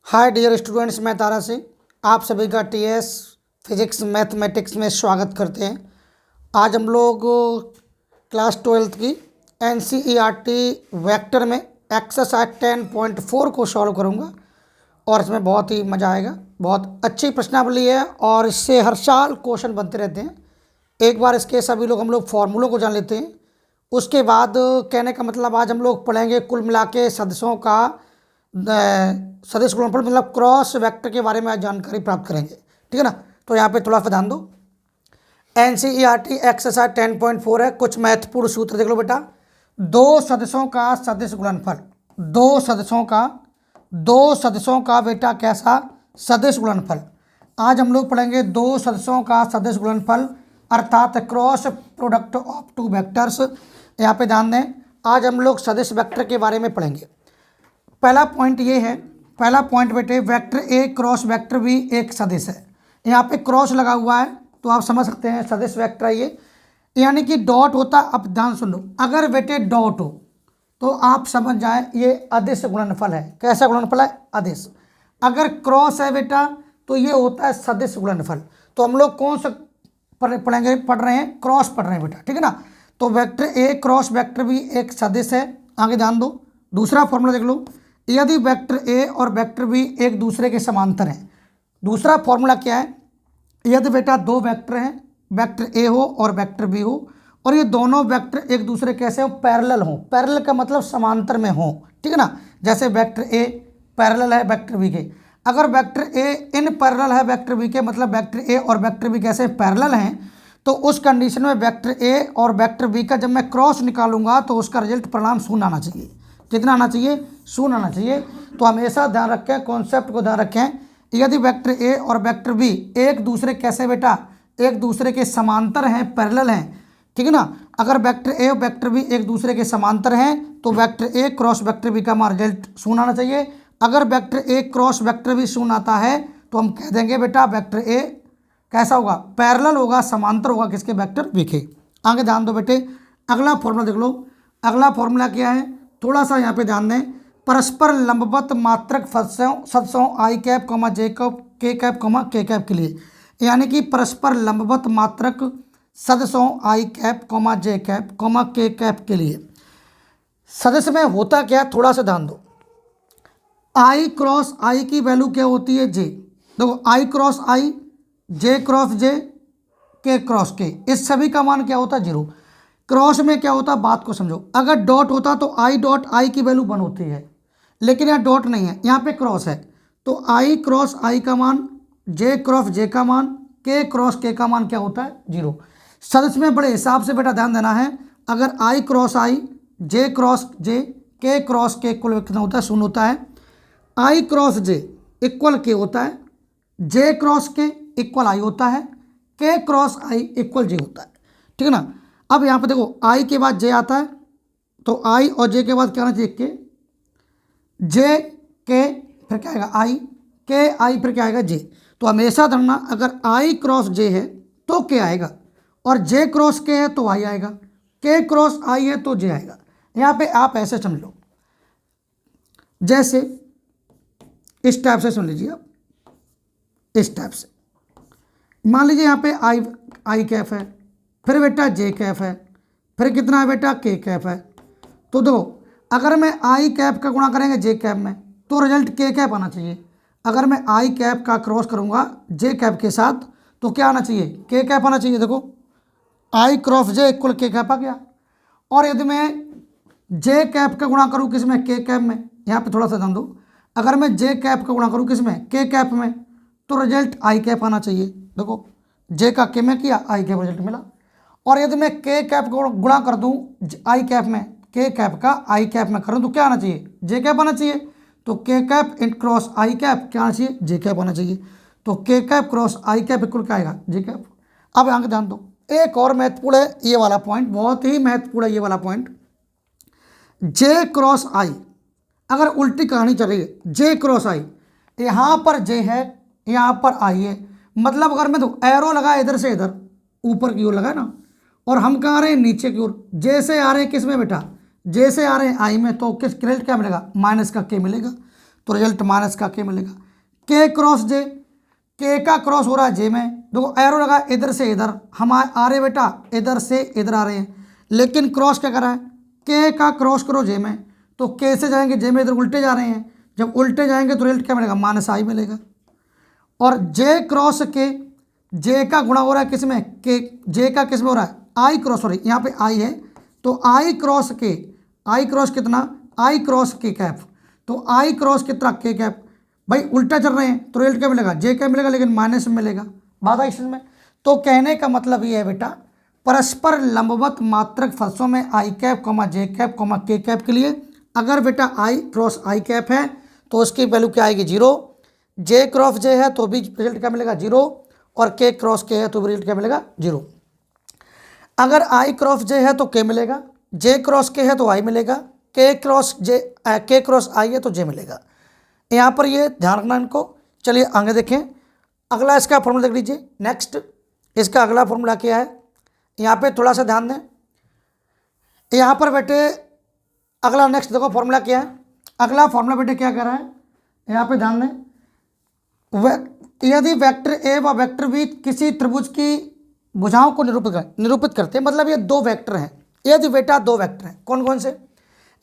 Hi dear students, मैं तारा सिंह आप सभी का टीएस फिजिक्स मैथमेटिक्स में स्वागत करते हैं। आज हम लोग क्लास 12th की एनसीईआरटी वेक्टर में एक्सरसाइज 10.4 को सॉल्व करूंगा और इसमें बहुत ही मज़ा आएगा। बहुत अच्छी प्रश्नावली है और इससे हर साल क्वेश्चन बनते रहते हैं। एक बार इसके सभी लोग हम लोग फॉर्मूलों को जान लेते हैं। उसके बाद कहने का मतलब आज हम लोग पढ़ेंगे कुल मिला के सदस्यों का सदिश गुणनफल मतलब क्रॉस वेक्टर के बारे में आज जानकारी प्राप्त करेंगे। ठीक है ना। तो यहाँ पे थोड़ा सा ध्यान दो। एनसीईआरटी एक्सरसाइज 10.4 है। कुछ महत्वपूर्ण सूत्र देख लो बेटा। दो सदस्यों का सदिश गुणनफल, दो सदस्यों का बेटा कैसा सदिश गुणनफल। आज हम लोग पढ़ेंगे दो सदस्यों का सदिश गुणनफल अर्थात cross product of two vectors. यहाँ पे ध्यान दें, आज हम लोग सदिश वेक्टर के बारे में पढ़ेंगे। पहला पॉइंट ये है, पहला पॉइंट बेटे vector A cross vector B एक सदिश है। यहाँ पे क्रॉस लगा हुआ है तो आप समझ सकते हैं सदिश वेक्टर है ये, यानी कि डॉट होता। अब ध्यान सुन लो, अगर बेटे डॉट हो तो आप समझ जाए ये अदिश गुणनफल है। कैसा गुणनफल है? अदिश। अगर क्रॉस है बेटा तो ये होता है सदिश गुणनफल। तो हम लोग कौन सा पढ़ रहे हैं? क्रॉस पढ़ रहे हैं बेटा। ठीक है ना। तो vector A cross vector B एक सदिश है। आगे ध्यान दो, दूसरा फॉर्मूला देख लो। यदि वेक्टर ए और वेक्टर बी एक दूसरे के समांतर हैं, दूसरा फॉर्मूला क्या है? यदि बेटा दो वेक्टर हैं, वेक्टर ए हो और वेक्टर बी हो, और ये दोनों वेक्टर एक दूसरे कैसे हो? पैरेलल हो। पैरेलल का मतलब समांतर में हो। ठीक है ना। जैसे वेक्टर ए पैरेलल है वेक्टर बी के। अगर वेक्टर ए इन पैरेलल है वेक्टर बी के, मतलब वेक्टर ए और वेक्टर बी कैसे पैरेलल हैं, तो उस कंडीशन में वेक्टर ए और वेक्टर बी का जब मैं क्रॉस निकालूंगा तो उसका रिजल्ट परिणाम शून्य आना चाहिए। कितना आना चाहिए? शून्य आना चाहिए। तो हमेशा ध्यान रखें, कॉन्सेप्ट को ध्यान रखें। यदि वेक्टर ए और वेक्टर बी एक दूसरे कैसे बेटा? एक दूसरे के समांतर हैं, पैरेलल हैं। ठीक है ना। अगर वेक्टर ए और वेक्टर बी एक दूसरे के समांतर हैं तो vector A cross vector B का हमारा रिजल्ट शून्य आना चाहिए। अगर vector A cross vector B शून्य आता है तो हम कह देंगे बेटा वेक्टर ए कैसा होगा? पैरेलल होगा, समांतर होगा किसके? वेक्टर बी के। आगे ध्यान दो बेटे, अगला फॉर्मूला देख लो। अगला फॉर्मूला क्या है? थोड़ा सा यहाँ पे ध्यान दें। परस्पर लंबवत मात्रक सदस्यों आई कैप कॉमा जे कैप के कैप कॉमा के कैप के लिए, यानी कि परस्पर लंबवत मात्रक सदस्यों आई कैप कॉमा जे कैप कॉमा के कैप के लिए सदस्य में होता क्या? थोड़ा सा ध्यान दो। आई क्रॉस आई की वैल्यू क्या होती है? जे। देखो आई क्रॉस आई, जे क्रॉस जे, के क्रॉस के, इस सभी का मान क्या होता है? 0। क्रॉस में क्या होता है? बात को समझो। अगर डॉट होता तो आई डॉट आई की वैल्यू 1 होती है, लेकिन यहाँ डॉट नहीं है, यहाँ पे क्रॉस है। तो आई क्रॉस आई का मान, जे क्रॉस जे का मान, के क्रॉस के का मान क्या होता है? 0। सदस्य में बड़े हिसाब से बेटा ध्यान देना है। अगर आई क्रॉस आई, जे क्रॉस जे, के क्रॉस के इक्वल कितना होता है? 0 होता है। आई क्रॉस जे इक्वल के होता है, जे क्रॉस के इक्वल आई होता है, के क्रॉस आई इक्वल जे होता है। ठीक है ना। अब यहाँ पे देखो आई के बाद जे आता है, तो आई और जे के बाद क्या आना चाहिए? के। जे के फिर क्या आएगा? आई के आई फिर क्या आएगा? जे। तो हमेशा धरना अगर आई क्रॉस जे है तो के आएगा, और जे क्रॉस के है तो आई आएगा, के क्रॉस आई है तो जे आएगा। यहाँ पे आप ऐसे समझ लो, जैसे इस टाइप से सुन लीजिए आप, इस टाइप से मान लीजिए यहाँ पे आई कैफ है, फिर बेटा जे कैफ है, फिर कितना है बेटा? के कैफ है। तो दो, अगर मैं आई कैप का गुणा करेंगे जे कैप में तो रिजल्ट के कैप आना चाहिए। अगर मैं आई कैप का क्रॉस करूंगा जे कैप के साथ तो क्या आना चाहिए? के कैप आना चाहिए। देखो आई क्रॉस जे इक्वल के कैप आ गया। और यदि मैं जे कैप का गुणा करूँ किस में? के कैप में। यहाँ पे थोड़ा सा ध्यान दो, अगर मैं जे कैप का गुणा करूँ किस में? के कैप में, तो रिजल्ट आई कैप आना चाहिए। देखो जे का के में किया, आई कैप रिजल्ट मिला। और यदि मैं के कैप को गुणा कर दूं आई कैप में, के कैप का आई कैप में करूं तो क्या आना चाहिए? जे कैप आना चाहिए। तो के कैप इन क्रॉस आई कैप क्या आना चाहिए? जे कैप आना चाहिए। तो के कैप क्रॉस आई कैप इक्वल क्या आएगा? जे कैप। अब यहाँ ध्यान दो, एक और महत्वपूर्ण है ये वाला पॉइंट, बहुत ही महत्वपूर्ण है ये वाला पॉइंट। जे क्रॉस आई अगर उल्टी कहानी चल रही है, जे क्रॉस आई, यहाँ पर जे है, यहाँ पर आई है, मतलब अगर मैं तो एरो लगा इधर से इधर ऊपर की ओर लगा ना, और हम कहाँ आ रहे हैं? नीचे की ओर। जैसे आ रहे हैं किस में बेटा? जैसे आ रहे हैं आई में, तो किस रिजल्ट क्या मिलेगा? माइनस का के मिलेगा। तो रिजल्ट माइनस का के मिलेगा। के क्रॉस जे, के का क्रॉस हो रहा है जे में, देखो एरो लगा इधर से इधर, हम आ रहे बेटा इधर से इधर आ रहे हैं, लेकिन क्रॉस क्या कर रहा है, के का क्रॉस करो जे में, तो के से जाएंगे जे में, इधर उल्टे जा रहे हैं, जब उल्टे जाएंगे तो रिजल्ट क्या मिलेगा, माइनस आई मिलेगा। और जे क्रॉस के, जे का गुणा हो रहा है किस में, के, जे का किस में हो रहा है, आई क्रॉस, सॉरी यहाँ पे आई है, तो आई क्रॉस के, आई क्रॉस कितना, आई क्रॉस के कैप, तो आई क्रॉस कितना, के कैप, भाई उल्टा चल रहे हैं तो रिजल्ट क्या मिलेगा, जे कैप मिलेगा, लेकिन माइनस में मिलेगा। बात आई समझ में। तो कहने का मतलब ये है बेटा, परस्पर लंबवत मात्रक फलसों में आई कैप कॉमा जे कैप कॉमा के कैप के लिए अगर बेटा आई क्रॉस आई कैप है तो उसकी वैल्यू क्या आएगी, जीरो, जे क्रॉस जे है तो भी रिजल्ट क्या मिलेगा, जीरो, और के क्रॉस के है तो भी रिजल्ट क्या मिलेगा, जीरो। अगर आई क्रॉस जे है तो के मिलेगा, जे क्रॉस के है तो आई मिलेगा, के क्रॉस जे, के क्रॉस आई है तो जे मिलेगा। यहाँ पर ये ध्यान रखना इनको। चलिए आगे देखें, अगला इसका फॉर्मूला देख लीजिए। नेक्स्ट इसका अगला फॉर्मूला क्या है, यहाँ पे थोड़ा सा ध्यान दें। यहाँ पर बेटे अगला नेक्स्ट देखो फॉर्मूला क्या है, अगला फॉर्मूला बेटे क्या कह रहा है, यहाँ पे ध्यान दें। यदि वेक्टर ए व वेक्टर बी किसी त्रिभुज की भुजाओं को निरूपित करते हैं, मतलब ये दो वेक्टर हैं, यदि बेटा दो वेक्टर हैं, कौन कौन से,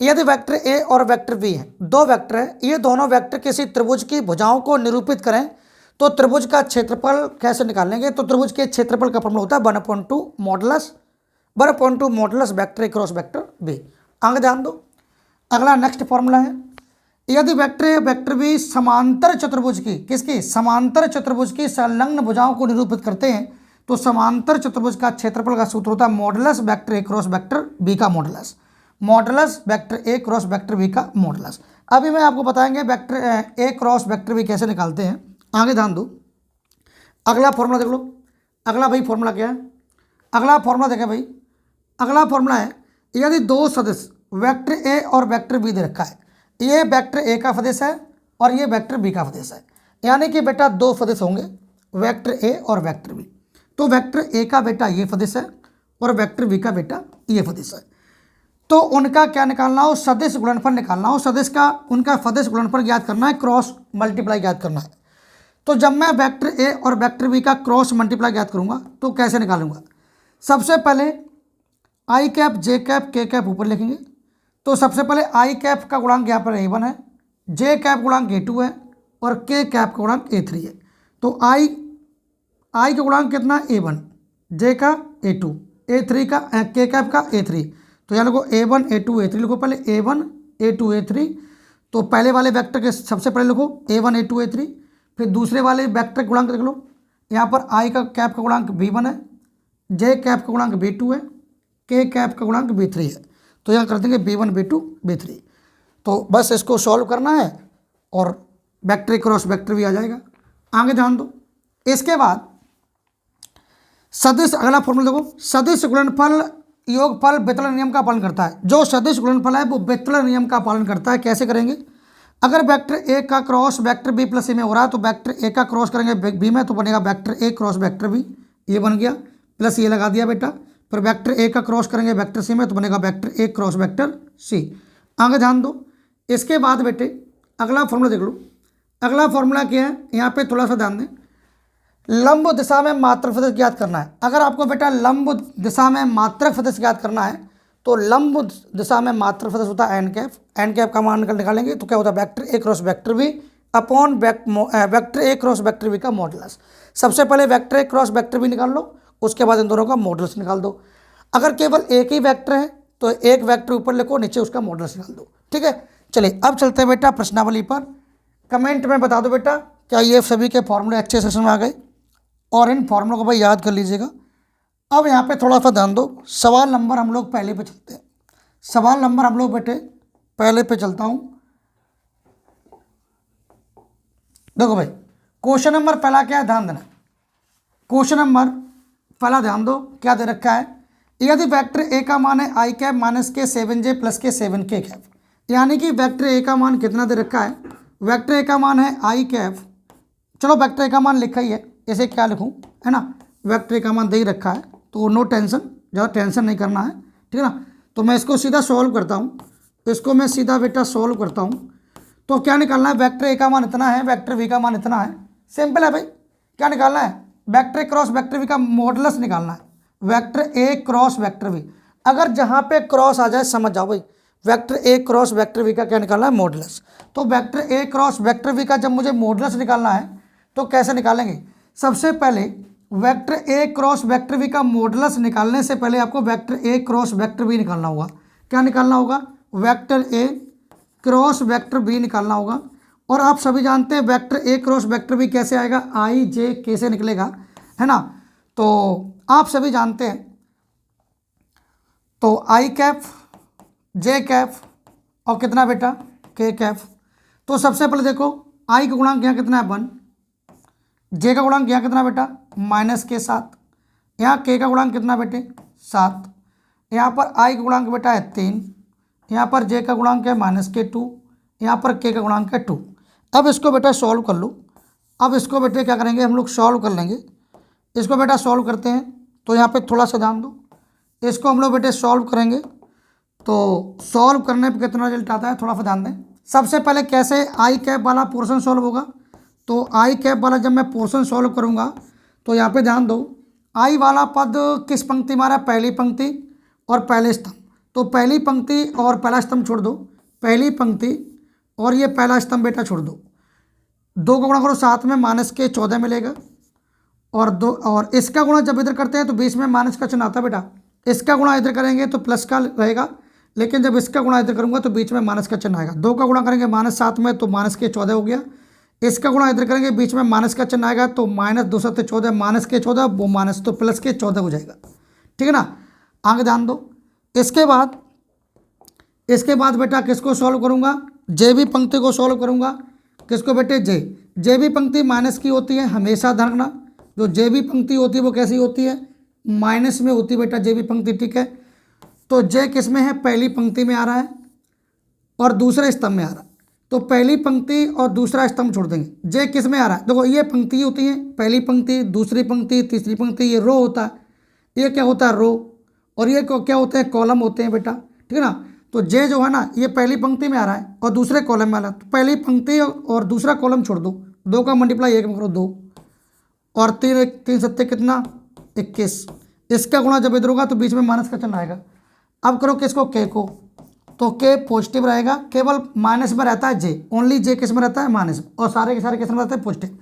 यदि वेक्टर ए और वेक्टर बी है, दो वेक्टर है, ये दोनों वेक्टर किसी त्रिभुज की भुजाओं को निरूपित करें तो त्रिभुज का क्षेत्रफल कैसे निकालेंगे, तो त्रिभुज के क्षेत्रफल का फॉर्मूला होता है 1/2 modulus 1/2 modulus vector A cross vector B. आगे ध्यान दो, अगला नेक्स्ट फॉर्मूला है, यदि वेक्टर ए वेक्टर बी समांतर चतुर्भुज की, किसकी, समांतर चतुर्भुज की संलग्न भुजाओं को निरूपित करते हैं तो समांतर चतुर्भुज का क्षेत्रफल का सूत्र होता है modulus vector A cross vector B का modulus, modulus vector A cross vector B का मॉडुलस। अभी मैं आपको बताएंगे vector A cross vector B कैसे निकालते हैं। आगे ध्यान दो, अगला फॉर्मूला देख लो। अगला भाई फॉर्मूला क्या है, अगला फॉर्मूला देखें भाई, अगला फॉर्मूला है यदि दो सदिश वेक्टर ए और वेक्टर बी दे रखा है, ये वेक्टर ए का सदिश है और ये वेक्टर बी का सदिश है, यानी कि बेटा दो सदिश होंगे वेक्टर ए और वेक्टर बी, तो वेक्टर ए का बेटा ये सदिश है और वेक्टर बी का बेटा ये सदिश है, तो उनका क्या निकालना हो, सदिश गुणनफल निकालना हो, सदिश का उनका सदिश गुणनफल ज्ञात करना है, क्रॉस मल्टीप्लाई ज्ञात करना है। तो जब मैं वेक्टर ए और वेक्टर बी का क्रॉस मल्टीप्लाई ज्ञात करूंगा तो कैसे निकालूंगा, सबसे पहले आई cap J cap K cap ऊपर लिखेंगे, तो सबसे पहले आई कैप का गुणांक यहाँ पर a1 है, जे कैप गुणांक a2 है और के कैप का गुणांक a3 है। तो आई का गुणांक कितना, a1, जे का a2, a3 का के कैप का a3, तो यहाँ लिखो a1 a2 a3 लिखो, पहले a1 a2 a3, तो पहले वाले वेक्टर के सबसे पहले लिखो a1 a2 a3, फिर दूसरे वाले वेक्टर गुणांक देख लो, यहाँ पर आई का कैप का गुणांक b1 है, जे कैप का गुणांक b2 है, के कैप का गुणांक b3 है, तो यहाँ कर देंगे b1 b2 b3। तो बस इसको सॉल्व करना है और वेक्टर क्रॉस वेक्टर भी आ जाएगा। आगे ध्यान दो, इसके बाद सदिश, अगला फॉर्मूला देखो, सदिश गुणनफल योगफल वितरण नियम का पालन करता है। जो सदिश गुणनफल है वो वितरण नियम का पालन करता है। कैसे करेंगे, अगर वेक्टर ए का क्रॉस वेक्टर बी प्लस ए में हो रहा है तो वेक्टर ए का क्रॉस करेंगे बी में तो बनेगा vector A cross vector B, ये बन गया, प्लस ये लगा दिया बेटा, फिर वेक्टर ए का क्रॉस करेंगे वेक्टर सी में तो बनेगा vector A cross vector C. आगे ध्यान दो, इसके बाद बेटे अगला फॉर्मूला देख लो। अगला फॉर्मूला क्या है, यहाँ पे थोड़ा सा ध्यान दें, लंब दिशा में मात्रक सदिश ज्ञात करना है। अगर आपको बेटा लंब दिशा में मात्रक सदिश ज्ञात करना है तो लंब दिशा में मात्रक सदिश होता है एन कैप का मान निकालेंगे तो क्या होता है vector A cross vector B upon vector A cross vector B का मॉडुलस। सबसे पहले vector A cross vector B निकाल लो, उसके बाद इन दोनों का मॉडुलस निकाल दो। अगर केवल एक ही वेक्टर है तो एक वेक्टर ऊपर लिखो, नीचे उसका मॉडुलस निकाल दो। ठीक है, चलिए अब चलते हैं बेटा प्रश्नावली पर। कमेंट में बता दो बेटा क्या ये सभी के फॉर्मूले अच्छे सेशन में आ गए, और इन फॉर्मूलों को भाई याद कर लीजिएगा। अब यहाँ पे थोड़ा सा ध्यान दो, सवाल नंबर हम लोग पहले पे चलते हैं। सवाल नंबर हम लोग बेटे पहले पे चलता हूँ। देखो भाई क्वेश्चन नंबर पहला क्या है, ध्यान देना। क्वेश्चन नंबर पहला ध्यान दो क्या दे रखा है, यदि वेक्टर ए का मान है आई कैप माइनस के 7j प्लस के 7k कैप, यानी कि वेक्टर ए का मान कितना दे रखा है, वेक्टर ए का मान है आई कैप, चलो वेक्टर ए का मान लिखा ही है, इसे क्या लिखूँ, है ना, वेक्टर ए का मान दे ही रखा है तो नो टेंशन, ज़्यादा टेंशन नहीं करना है, ठीक है ना। तो मैं इसको सीधा सॉल्व करता हूँ, इसको मैं सीधा बेटा सॉल्व करता हूँ। तो क्या निकालना है, वेक्टर ए का मान इतना है, वेक्टर वी का मान इतना है। सिंपल है भाई। क्या निकालना है, vector A cross vector V का मॉडुलस निकालना है, vector A cross vector V. अगर जहाँ पे क्रॉस आ जाए समझ जाओ भाई, vector A cross vector V का क्या निकालना है, मॉडुलस। तो vector A cross vector V का जब मुझे मॉडुलस निकालना है तो कैसे निकालेंगे, सबसे पहले vector A cross vector V का मॉडुलस निकालने से पहले आपको vector A cross vector V निकालना होगा। क्या निकालना होगा, vector A cross vector B निकालना होगा। और आप सभी जानते हैं vector A cross vector B कैसे आएगा, आई जे के से निकलेगा, है ना। तो आप सभी जानते हैं, तो आई कैप जे कैप और कितना बेटा के कैप। तो सबसे पहले देखो आई का गुणांक यहाँ कितना है 1, जे का गुणांक यहाँ कितना बेटा -7, यहाँ के का गुणांक कितना बेटे 7, यहाँ पर आई का गुणांक बेटा है 3, यहाँ पर जे का गुणांक है -2, यहाँ पर के का गुणांक है 2। अब इसको बेटा सॉल्व कर लो। अब इसको बेटे क्या करेंगे हम लोग, सॉल्व कर लेंगे। इसको बेटा सॉल्व करते हैं, तो यहाँ पे थोड़ा सा ध्यान दो, इसको हम लोग बेटे सॉल्व करेंगे। तो सॉल्व करने पे कितना रिजल्ट आता है थोड़ा सा ध्यान दें। सबसे पहले कैसे आई कैप वाला पोर्शन सॉल्व होगा, तो आई कैप वाला जब मैं पोर्शन सॉल्व करूँगा तो यहाँ पे ध्यान दो, आई वाला पद किस पंक्ति में आ रहा है, पहली पंक्ति और पहले स्तंभ। तो पहली पंक्ति और पहला स्तंभ छोड़ दो, पहली पंक्ति और ये पहला स्तंभ बेटा छोड़ दो, 2 का गुणा करो 7 में -14 मिलेगा, और 2 और इसका गुणा जब इधर करते हैं तो बीच में माइनस का चिन्ह आता है बेटा। इसका गुणा इधर करेंगे तो प्लस का रहेगा, लेकिन जब इसका गुणा इधर करूंगा तो बीच में माइनस का चिन्ह आएगा। 2 का गुणा करेंगे -7 में तो -14 हो गया, इसका गुणा इधर करेंगे बीच में माइनस का चिन्ह आएगा, तो -2 से 14 -14 वो माइनस तो प्लस के 14 हो जाएगा, ठीक है ना। आगे ध्यान दो। इसके बाद बेटा किसको सॉल्व करूंगा, जे बी पंक्ति को सॉल्व करूंगा। किसको बेटे, जे बी पंक्ति माइनस की होती है, हमेशा ध्यान रखना। जो जे बी पंक्ति होती है वो कैसी होती है, माइनस में होती है बेटा जे बी पंक्ति, ठीक है। तो जे किस में है, पहली पंक्ति में आ रहा है और दूसरे स्तंभ में आ रहा है, तो पहली पंक्ति और दूसरा स्तंभ छोड़ देंगे। जे किस में आ रहा है, देखो ये पंक्ति होती है, पहली पंक्ति, दूसरी पंक्ति, तीसरी पंक्ति, ये रो होता है, ये क्या होता है रो, और ये क्या होते हैं, कॉलम होते हैं बेटा, ठीक है ना। तो जे जो है ना ये पहली पंक्ति में आ रहा है और दूसरे कॉलम में आ रहा है, तो पहली पंक्ति और दूसरा कॉलम छोड़ दो, 2 का मल्टीप्लाई 1 में करो 2, और 3 सत्ते कितना 21। इसका गुणा जब इधर होगा तो बीच में माइनस का चिन्ह आएगा। अब करो किसको, के को, तो के पॉजिटिव रहेगा, केवल माइनस में रहता है जे, ओनली जे किस में रहता है, माइनस, और सारे के सारे किस में रहते हैं, पॉजिटिव।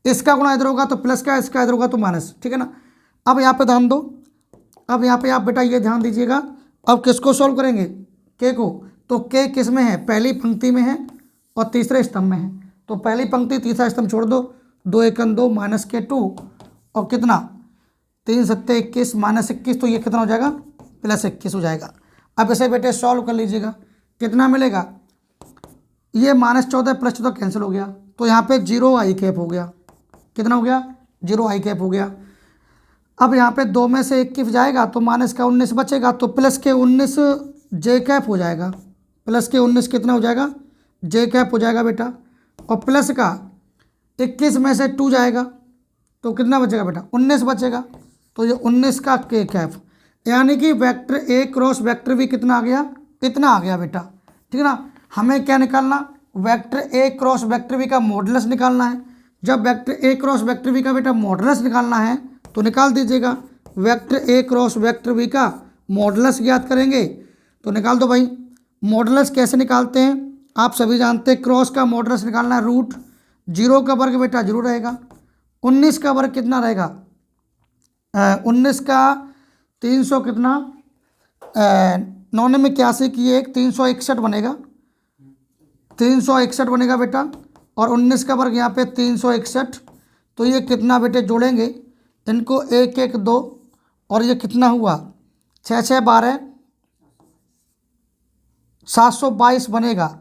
इसका गुणा इधर होगा तो प्लस का, इसका इधर होगा तो माइनस, ठीक है ना। अब यहाँ पे ध्यान दो, अब यहाँ पे आप बेटा ये ध्यान दीजिएगा। अब किसको सॉल्व करेंगे, के को, तो के किस में है, पहली पंक्ति में है और तीसरे स्तंभ में है, तो पहली पंक्ति तीसरा स्तंभ छोड़ दो, 2 1 2 -2 और कितना 3 सत्ते 21 -21, तो ये कितना हो जाएगा, +21 हो जाएगा। अब इसे बेटे सॉल्व कर लीजिएगा, कितना मिलेगा, ये -14 +14 कैंसिल हो गया, तो यहाँ पे 0 आई कैप हो गया, कितना हो गया, 0 आई कैप हो गया। अब यहाँ पे 2 में से 21 जाएगा तो माइनस का 19 बचेगा, तो प्लस के 19 जे कैप हो जाएगा, प्लस के 19 कितना हो जाएगा, जे कैप हो जाएगा बेटा, और प्लस का 21 में से 2 जाएगा तो कितना बचेगा बेटा, 19 बचेगा, तो ये 19 का के कैप, यानी कि vector A cross vector B कितना आ गया, इतना आ गया बेटा, ठीक है ना। हमें क्या निकालना, vector A cross vector B का मॉडुलस निकालना है। जब vector A cross vector B का बेटा मॉडुलस निकालना है तो निकाल दीजिएगा, vector A cross vector B का मॉडुलस ज्ञात करेंगे, तो निकाल दो भाई। मॉडुलस कैसे निकालते हैं, आप सभी जानते हैं, क्रॉस का मॉडुलस निकालना है, रूट 0 का वर्ग बेटा 0 रहेगा, 19 का वर्ग कितना रहेगा, 19 का 300 कितना 9 में 81 की 1 361 बनेगा, 361 बनेगा बेटा, और 19 का वर्ग यहाँ पे 361, तो ये कितना बेटे जोड़ेंगे इनको 1 1 2, और ये कितना हुआ 6 6 12 722 बनेगा,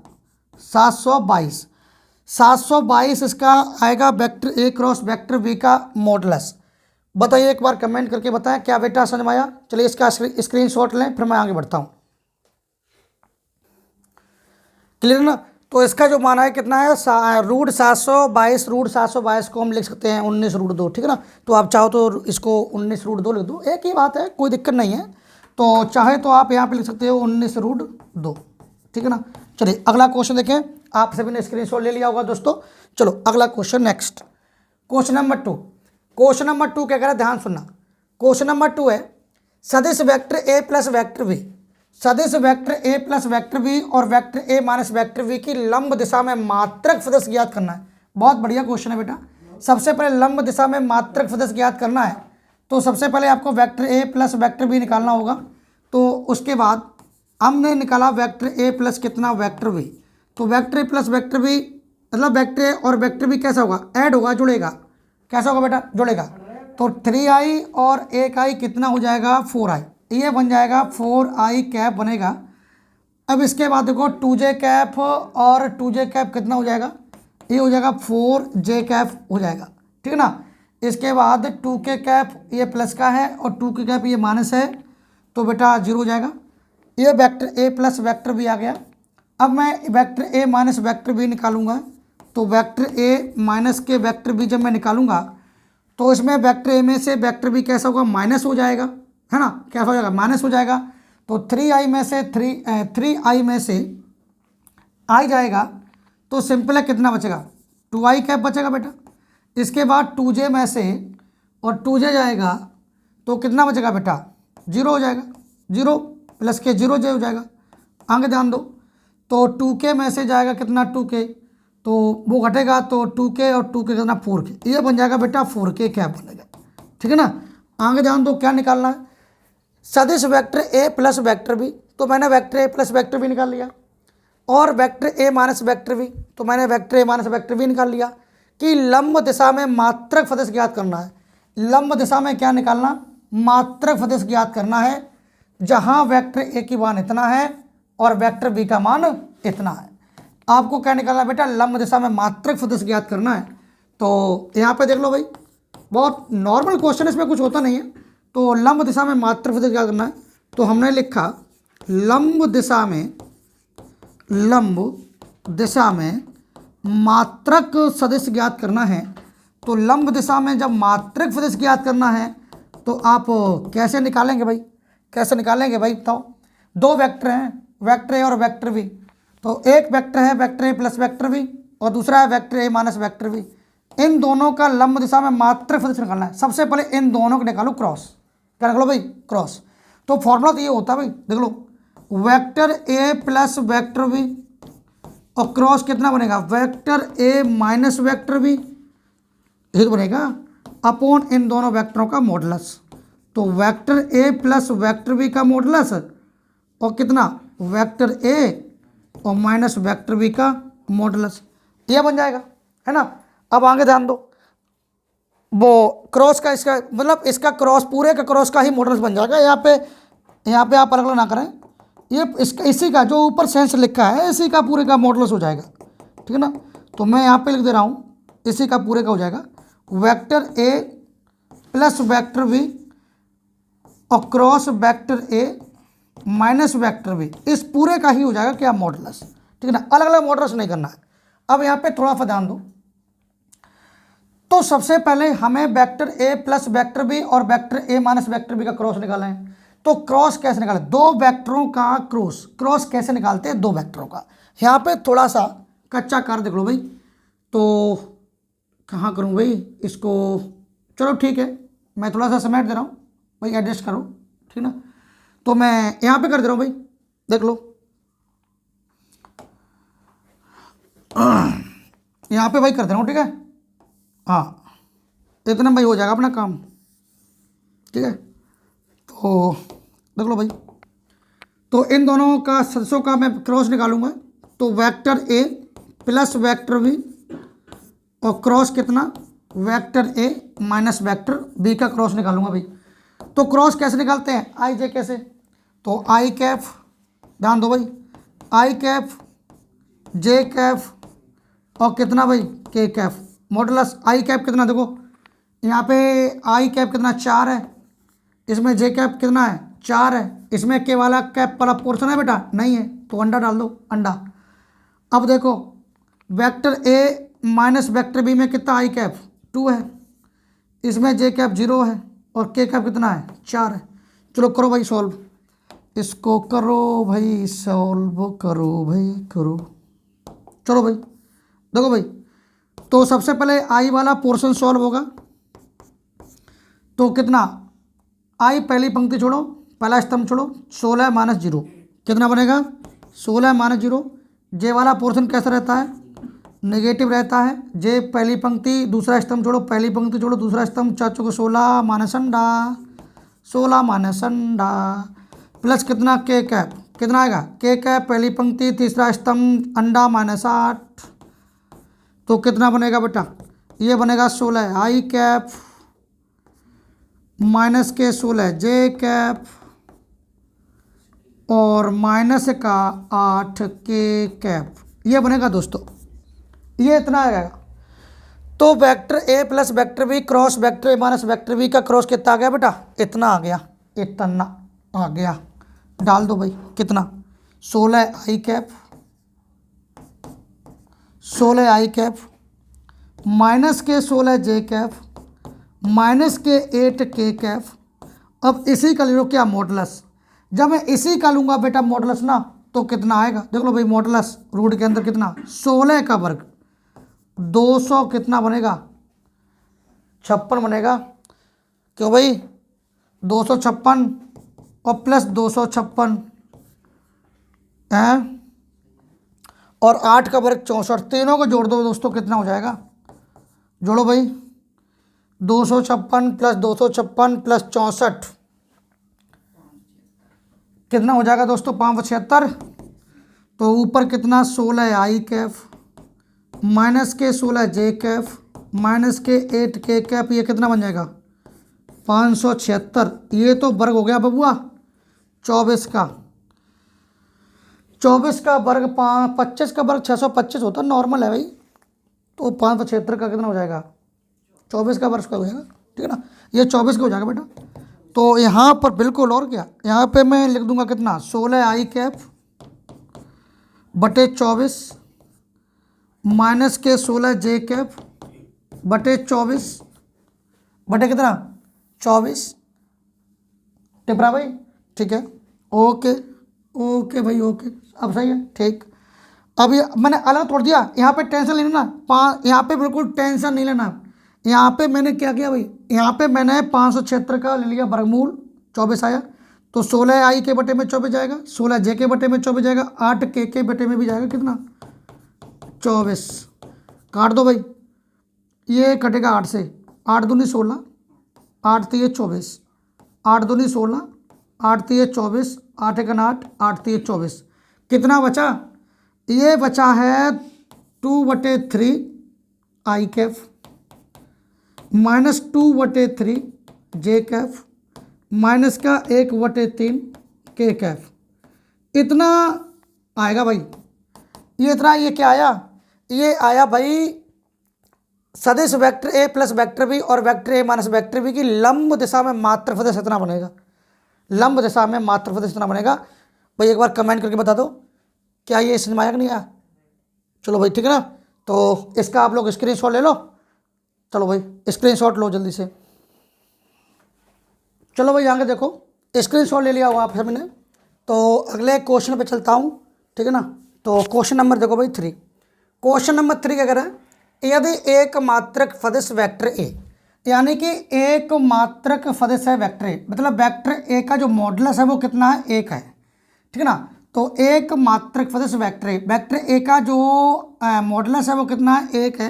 722 इसका आएगा vector A cross vector B का मॉडुलस। बताइए एक बार कमेंट करके बताएं क्या बेटा समझ में आया। चलिए इसका स्क्रीनशॉट लें, फिर मैं आगे बढ़ता हूँ। क्लियर ना। तो इसका जो मान है कितना है, रूट 722 को हम लिख सकते हैं 19√2, ठीक है ना। तो आप चाहो तो इसको 19√2 लिख दो, एक ही बात है, कोई दिक्कत नहीं है। तो चाहे तो आप यहाँ पे लिख सकते हो 19√2, ठीक है ना। चलिए अगला क्वेश्चन देखें, आप सभी ने स्क्रीनशॉट ले लिया होगा दोस्तों। चलो अगला question next, question number 2। Question number 2 क्या कह रहा है, ध्यान सुनना। क्वेश्चन नंबर 2 है सदिश vector A plus vector B, सदिश vector A plus vector B और vector A minus vector B की लंब दिशा में मात्रक सदिश ज्ञात करना है। बहुत बढ़िया क्वेश्चन है बेटा। सबसे पहले लंब दिशा में मात्रक सदिश ज्ञात करना है, तो सबसे पहले आपको vector A plus vector B निकालना होगा। तो उसके बाद हमने निकाला वेक्टर ए प्लस कितना वेक्टर बी, तो vector A plus vector B मतलब वेक्टर ए और वेक्टर बी कैसा होगा, ऐड होगा, जुड़ेगा। कैसा होगा बेटा, जुड़ेगा। तो 3i और 1i कितना हो जाएगा 4i, ये बन जाएगा 4i कैप बनेगा। अब इसके बाद देखो 2j कैप और 2j कैप कितना हो जाएगा, ये हो जाएगा 4j कैप हो जाएगा, ठीक है ना। इसके बाद 2k कैप ये प्लस का है और 2k कैप ये माइनस है, तो बेटा 0 हो जाएगा। ये vector A plus vector B आ गया। अब मैं vector A minus vector B निकालूंगा, तो वेक्टर ए माइनस के वेक्टर बी जब मैं निकालूंगा तो इसमें वेक्टर ए में से वेक्टर बी कैसा होगा, माइनस हो जाएगा, है ना। कैसा हो जाएगा, माइनस हो जाएगा। तो 3i में से 3i में से आई जाएगा, तो सिंपल है, कितना बचेगा 2i कैप बचेगा बेटा। इसके बाद 2j में से और 2j जाएगा, तो कितना बचेगा बेटा 0 हो जाएगा, 0 प्लस के 0j हो जाएगा। आगे ध्यान दो, तो 2k में से जाएगा कितना 2k, तो वो घटेगा, तो 2k और 2k कितना 4k, ये बन जाएगा बेटा 4k कैप बनेगा, ठीक है ना। आगे ध्यान दो, क्या निकालना है, सदिश vector A plus vector B, तो मैंने vector A plus vector B निकाल लिया। और vector A minus vector B, तो मैंने vector A minus vector B निकाल लिया। कि लंब दिशा में मात्रक सदिश ज्ञात करना है। लंब दिशा में क्या निकालना, मात्रक सदिश ज्ञात करना है, जहां वेक्टर ए की मान इतना है और वेक्टर बी का मान इतना है। आपको क्या निकालना है बेटा, लंब दिशा में मात्रक सदिश ज्ञात करना है। तो यहाँ पे देख लो भाई, बहुत नॉर्मल क्वेश्चन, इसमें कुछ होता नहीं है। तो लंब दिशा में मात्रक सदिश ज्ञात करना है, तो हमने लिखा लंब दिशा में मात्रक सदिश ज्ञात करना है। तो लंब दिशा में जब मात्रक सदिश ज्ञात करना है, तो आप कैसे निकालेंगे भाई, कैसे निकालेंगे भाई बताओ। दो वेक्टर हैं, वेक्टर ए और वेक्टर बी। तो एक वेक्टर है vector A plus vector B और दूसरा है vector A minus vector B. इन दोनों का लंब दिशा में मात्रक सदिश निकालना है। सबसे पहले इन दोनों को निकालो क्रॉस, क्या निकालो भाई, क्रॉस। तो फॉर्मूला तो ये होता है भाई, देख लो, vector A plus vector B और क्रॉस कितना बनेगा, vector A minus vector B, ये बनेगा अपॉन इन दोनों वेक्टरों का मॉडुलस। तो vector A plus vector B का मॉडुलस और कितना, वेक्टर ए और माइनस वेक्टर बी का मॉडुलस, ये बन जाएगा, है ना। अब आगे ध्यान दो, वो क्रॉस का इसका मतलब इसका क्रॉस, पूरे का क्रॉस का ही मॉडुलस बन जाएगा। यहाँ पे आप अलग अलग ना करें, ये इसका इसी का जो ऊपर सेंस लिखा है इसी का पूरे का मॉडुलस हो जाएगा, ठीक है ना। तो मैं यहाँ पे लिख दे रहा हूँ, इसी का पूरे का हो जाएगा vector A plus vector B और cross vector A minus vector B, इस पूरे का ही हो जाएगा क्या, मॉडुलस, ठीक है ना। अलग अलग मॉडुलस नहीं करना है। अब यहाँ पे थोड़ा सा ध्यान दो, तो सबसे पहले हमें vector A plus vector B और vector A minus vector B का क्रॉस निकालना है। तो क्रॉस कैसे निकालें, दो वेक्टरों का क्रॉस कैसे निकालते हैं, दो वेक्टरों का। यहाँ पे थोड़ा सा कच्चा कार्य देख लो भाई, तो कहाँ करूँ भाई इसको, चलो ठीक है, मैं थोड़ा सा समेट दे रहा हूँ भाई, एडजस्ट करो, ठीक ना। तो मैं यहाँ पे कर दे रहा हूँ भाई, देख लो, यहाँ पे भाई कर दे रहा हूँ, ठीक है। हाँ, इतना भाई हो जाएगा अपना काम, ठीक है। तो देख लो भाई, तो इन दोनों का सदस्यों का मैं क्रॉस निकालूंगा। तो vector A plus vector B और क्रॉस कितना, vector A minus vector B का क्रॉस निकालूंगा भाई। तो क्रॉस कैसे निकालते हैं, आई जे कैसे, तो आई कैफ, ध्यान दो भाई, आई कैफ जे कैफ और कितना भाई के कैफ, मॉडुलस आई कैप कितना, देखो यहाँ पे आई कैप कितना 4 है, इसमें जे कैप कितना है 4 है, इसमें के वाला कैप वाला पोर्शन है बेटा नहीं है, तो अंडा डाल दो, अंडा। अब देखो vector A minus vector B में कितना आई कैप 2 है, इसमें जे कैप 0 है और के कैप कितना है 4 है। चलो करो भाई सॉल्व। इसको करो भाई, सॉल्व करो भाई, करो। चलो भाई देखो भाई, तो सबसे पहले आई वाला पोर्शन सॉल्व होगा। तो कितना, आई पहली पंक्ति छोड़ो, पहला स्तंभ छोड़ो, 16 माइनस 0 कितना बनेगा, 16 माइनस 0। जे वाला पोर्शन कैसा रहता है, नेगेटिव रहता है। जे पहली पंक्ति, दूसरा स्तंभ छोड़ो, पहली पंक्ति छोड़ो, दूसरा स्तंभ, 4 चौको 16 माइनस अंडा, 16 माइनस अंडा प्लस कितना, के कैप कितना आएगा, के कैप पहली पंक्ति, तीसरा स्तंभ, अंडा माइनस 8। तो कितना बनेगा बेटा, ये बनेगा 16 आई कैप माइनस के 16 जे कैप और माइनस का 8 के कैप, ये बनेगा दोस्तों, ये इतना आ जाएगा। तो vector A plus vector B cross vector A minus vector B का क्रॉस कितना आ गया बेटा, इतना आ गया, इतना आ गया। डाल दो भाई, कितना, 16 आई कैप, 16 आई कैप माइनस के 16 जे कैप माइनस के 8 के कैप। अब इसी का ले लो क्या, मॉडुलस। जब मैं इसी का लूँगा बेटा मॉडुलस ना, तो कितना आएगा, देख लो भाई, मॉडुलस रूट के अंदर कितना, 16 का वर्ग, 200 कितना बनेगा, 56 बनेगा। क्यों भाई, 256 और प्लस 256 है, और 8 का वर्ग 64, तीनों को जोड़ दो दोस्तों, कितना हो जाएगा, जोड़ो भाई, 256 प्लस 256 प्लस 64 कितना हो जाएगा दोस्तों, 576। तो ऊपर कितना, 16 आई कैफ माइनस के 16 जे कैफ माइनस के 8 के कैप, ये कितना बन जाएगा, 576। ये तो वर्ग हो गया बबुआ 24 का, 24 का वर्ग 25 का वर्ग 625 होता है, नॉर्मल है भाई। तो 576 का कितना हो जाएगा, 24 का वर्ग का हो जाएगा, ठीक है ना, ये 24 का हो जाएगा बेटा। तो यहाँ पर बिल्कुल, और क्या, यहाँ पे मैं लिख दूंगा कितना, 16 आई कैप बटे 24 माइनस के 16 जे कैप बटे 24 बटे कितना, 24। टिपरा भाई, ठीक है, ओके ओके भाई, ओके, अब सही है, ठीक। अब ये मैंने अलग तोड़ दिया, यहाँ पे टेंशन नहीं लेना, यहाँ पे बिल्कुल टेंशन नहीं लेना। यहाँ पे मैंने क्या किया भाई, यहाँ पे मैंने 576 का ले लिया वर्गमूल, 24 आया। तो 16 आई के बटे में 24 जाएगा, 16 जे के बटे में 24 जाएगा, 8 के बटे में भी जाएगा, कितना, 24। काट दो भाई, ये कटेगा 8 से, 8 दूनी 16, 8 3 24, 8 दूनी 16, 8 3 24, 8 1 8, 8 3 24। कितना बचा, ये बचा है 2/3 आई कैफ माइनस 2/3 जे कैफ माइनस का 1/3 के कैफ, इतना आएगा भाई। ये इतना, ये क्या आया, ये आया भाई सदिश vector A plus vector B और vector A minus vector B की लंब दिशा में मात्र सदिश इतना बनेगा, लंब दिशा में मात्र सदिश इतना बनेगा। भाई एक बार कमेंट करके बता दो, क्या ये समझ में आया कि नहीं आया। चलो भाई, ठीक है ना, तो इसका आप लोग स्क्रीनशॉट ले लो। चलो भाई, स्क्रीनशॉट लो जल्दी से। चलो भाई, आगे देखो, स्क्रीनशॉट ले लिया हुआ आप सभी ने। तो अगले क्वेश्चन पे चलता हूँ, ठीक है ना। तो क्वेश्चन नंबर देखो भाई 3। क्वेश्चन नंबर 3 क्या कह रहा है, यदि एक मात्रक सदिश वेक्टर ए, यानी कि एक मात्रक सदिश है वेक्टर ए, मतलब वेक्टर ए का जो मॉडुलस है वो कितना है, 1 है, ठीक है ना। तो एक मात्रक सदिश वेक्टर ए का जो मॉडुलस है वो कितना है, 1 है।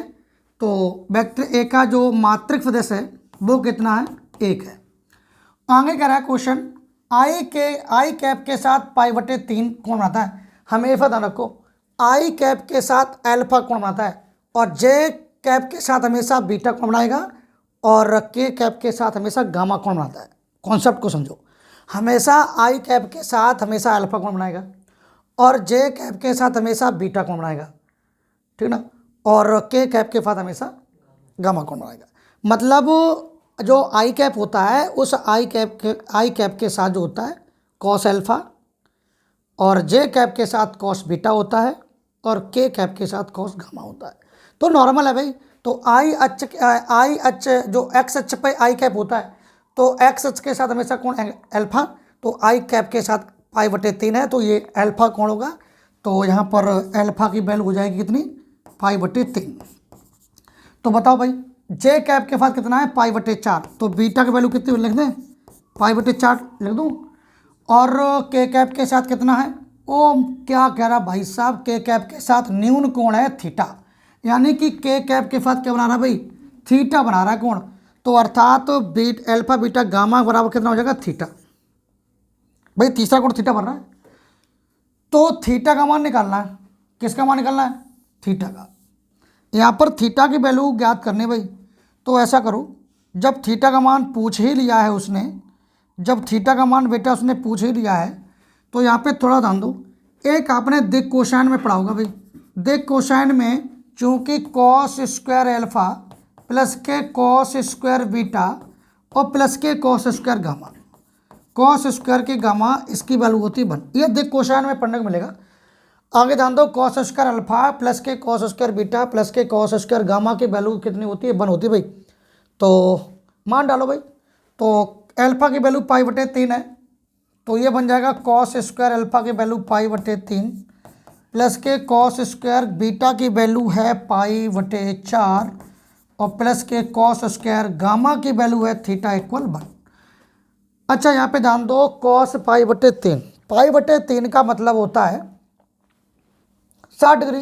तो वेक्टर ए का जो मात्रक सदिश है वो कितना है, 1 है। आगे कह रहा है क्वेश्चन, आई कैप के साथ π/3 कौन बनाता है। हमेशा ध्यान रखो, आई कैप के साथ अल्फा कौन बनाता है, और जे कैप के साथ हमेशा बीटा कौन बनाएगा, और के कैप के साथ हमेशा गामा कौन बनाता है। कॉन्सेप्ट को समझो, हमेशा आई कैप के साथ हमेशा अल्फा कौन बनाएगा, और जे कैप के साथ हमेशा बीटा कौन बनाएगा, ठीक ना, और के कैप के साथ हमेशा गामा कौन बनाएगा। मतलब जो आई कैप होता है, उस आई कैप के साथ जो होता है कॉस अल्फा, और जे कैप के साथ कॉस बीटा होता है, और के कैप के साथ कॉस गामा होता है। तो नॉर्मल है भाई। तो आई अक्ष जो एक्स अक्ष पे आई कैप होता है, तो एक्स अक्ष के साथ हमेशा कौन, अल्फा। तो आई कैप के साथ पाई बटे 3 है, तो ये अल्फा कौन होगा, तो यहाँ पर अल्फा की वैल्यू हो जाएगी कितनी, पाई बटे 3। तो बताओ भाई जे कैप के साथ कितना है, पाई बटे 4, तो बीटा की वैल्यू कितनी लिख दें, पाई बटे 4 लिख दूँ। और के कैप के साथ कितना है, ओ क्या कह रहा भाई साहब, के कैप के साथ न्यून कोण है थीटा, यानी कि के कैप के साथ क्या बना रहा है भाई, थीटा बना रहा है कोण, तो अर्थात बीट अल्फा बीटा गामा बराबर कितना हो जाएगा, थीटा। भाई तीसरा कोण थीटा बन रहा है, तो थीटा का मान निकालना है, किसका मान निकालना है, थीटा का। यहाँ पर थीटा की वैल्यू ज्ञात करनी भाई, तो ऐसा करो, जब थीटा का मान पूछ ही लिया है उसने, जब थीटा का मान बेटा उसने पूछ ही लिया है, तो यहाँ पे थोड़ा ध्यान दो, एक आपने दिक कोसाइन में पढ़ा होगा भाई, दिक कोसाइन में चूंकि कॉस स्क्वायर अल्फा प्लस के कॉस स्क्वायर बीटा और प्लस के cos square gamma, cos square के गामा इसकी वैल्यू होती है 1, ये दिक कोसाइन में पढ़ने को मिलेगा। आगे ध्यान दो, कॉस स्क्वायर अल्फा प्लस के कॉस स्क्वायर बीटा प्लस के कॉस स्क्वायर गामा की वैल्यू कितनी होती है, 1 होती है भाई। तो मान डालो भाई, तो अल्फा की वैल्यू पाई बटे 3 है, तो ये बन जाएगा कॉस स्क्वायर अल्फा की वैल्यू पाई बटे 3 प्लस के कॉस स्क्वायर बीटा की वैल्यू है पाई बटे 4 और प्लस के कॉस स्क्वायर गामा की वैल्यू है थीटा इक्वल 1। अच्छा यहाँ पे ध्यान दो, कॉस पाई बटे 3, पाई बटे 3 का मतलब होता है 60 डिग्री,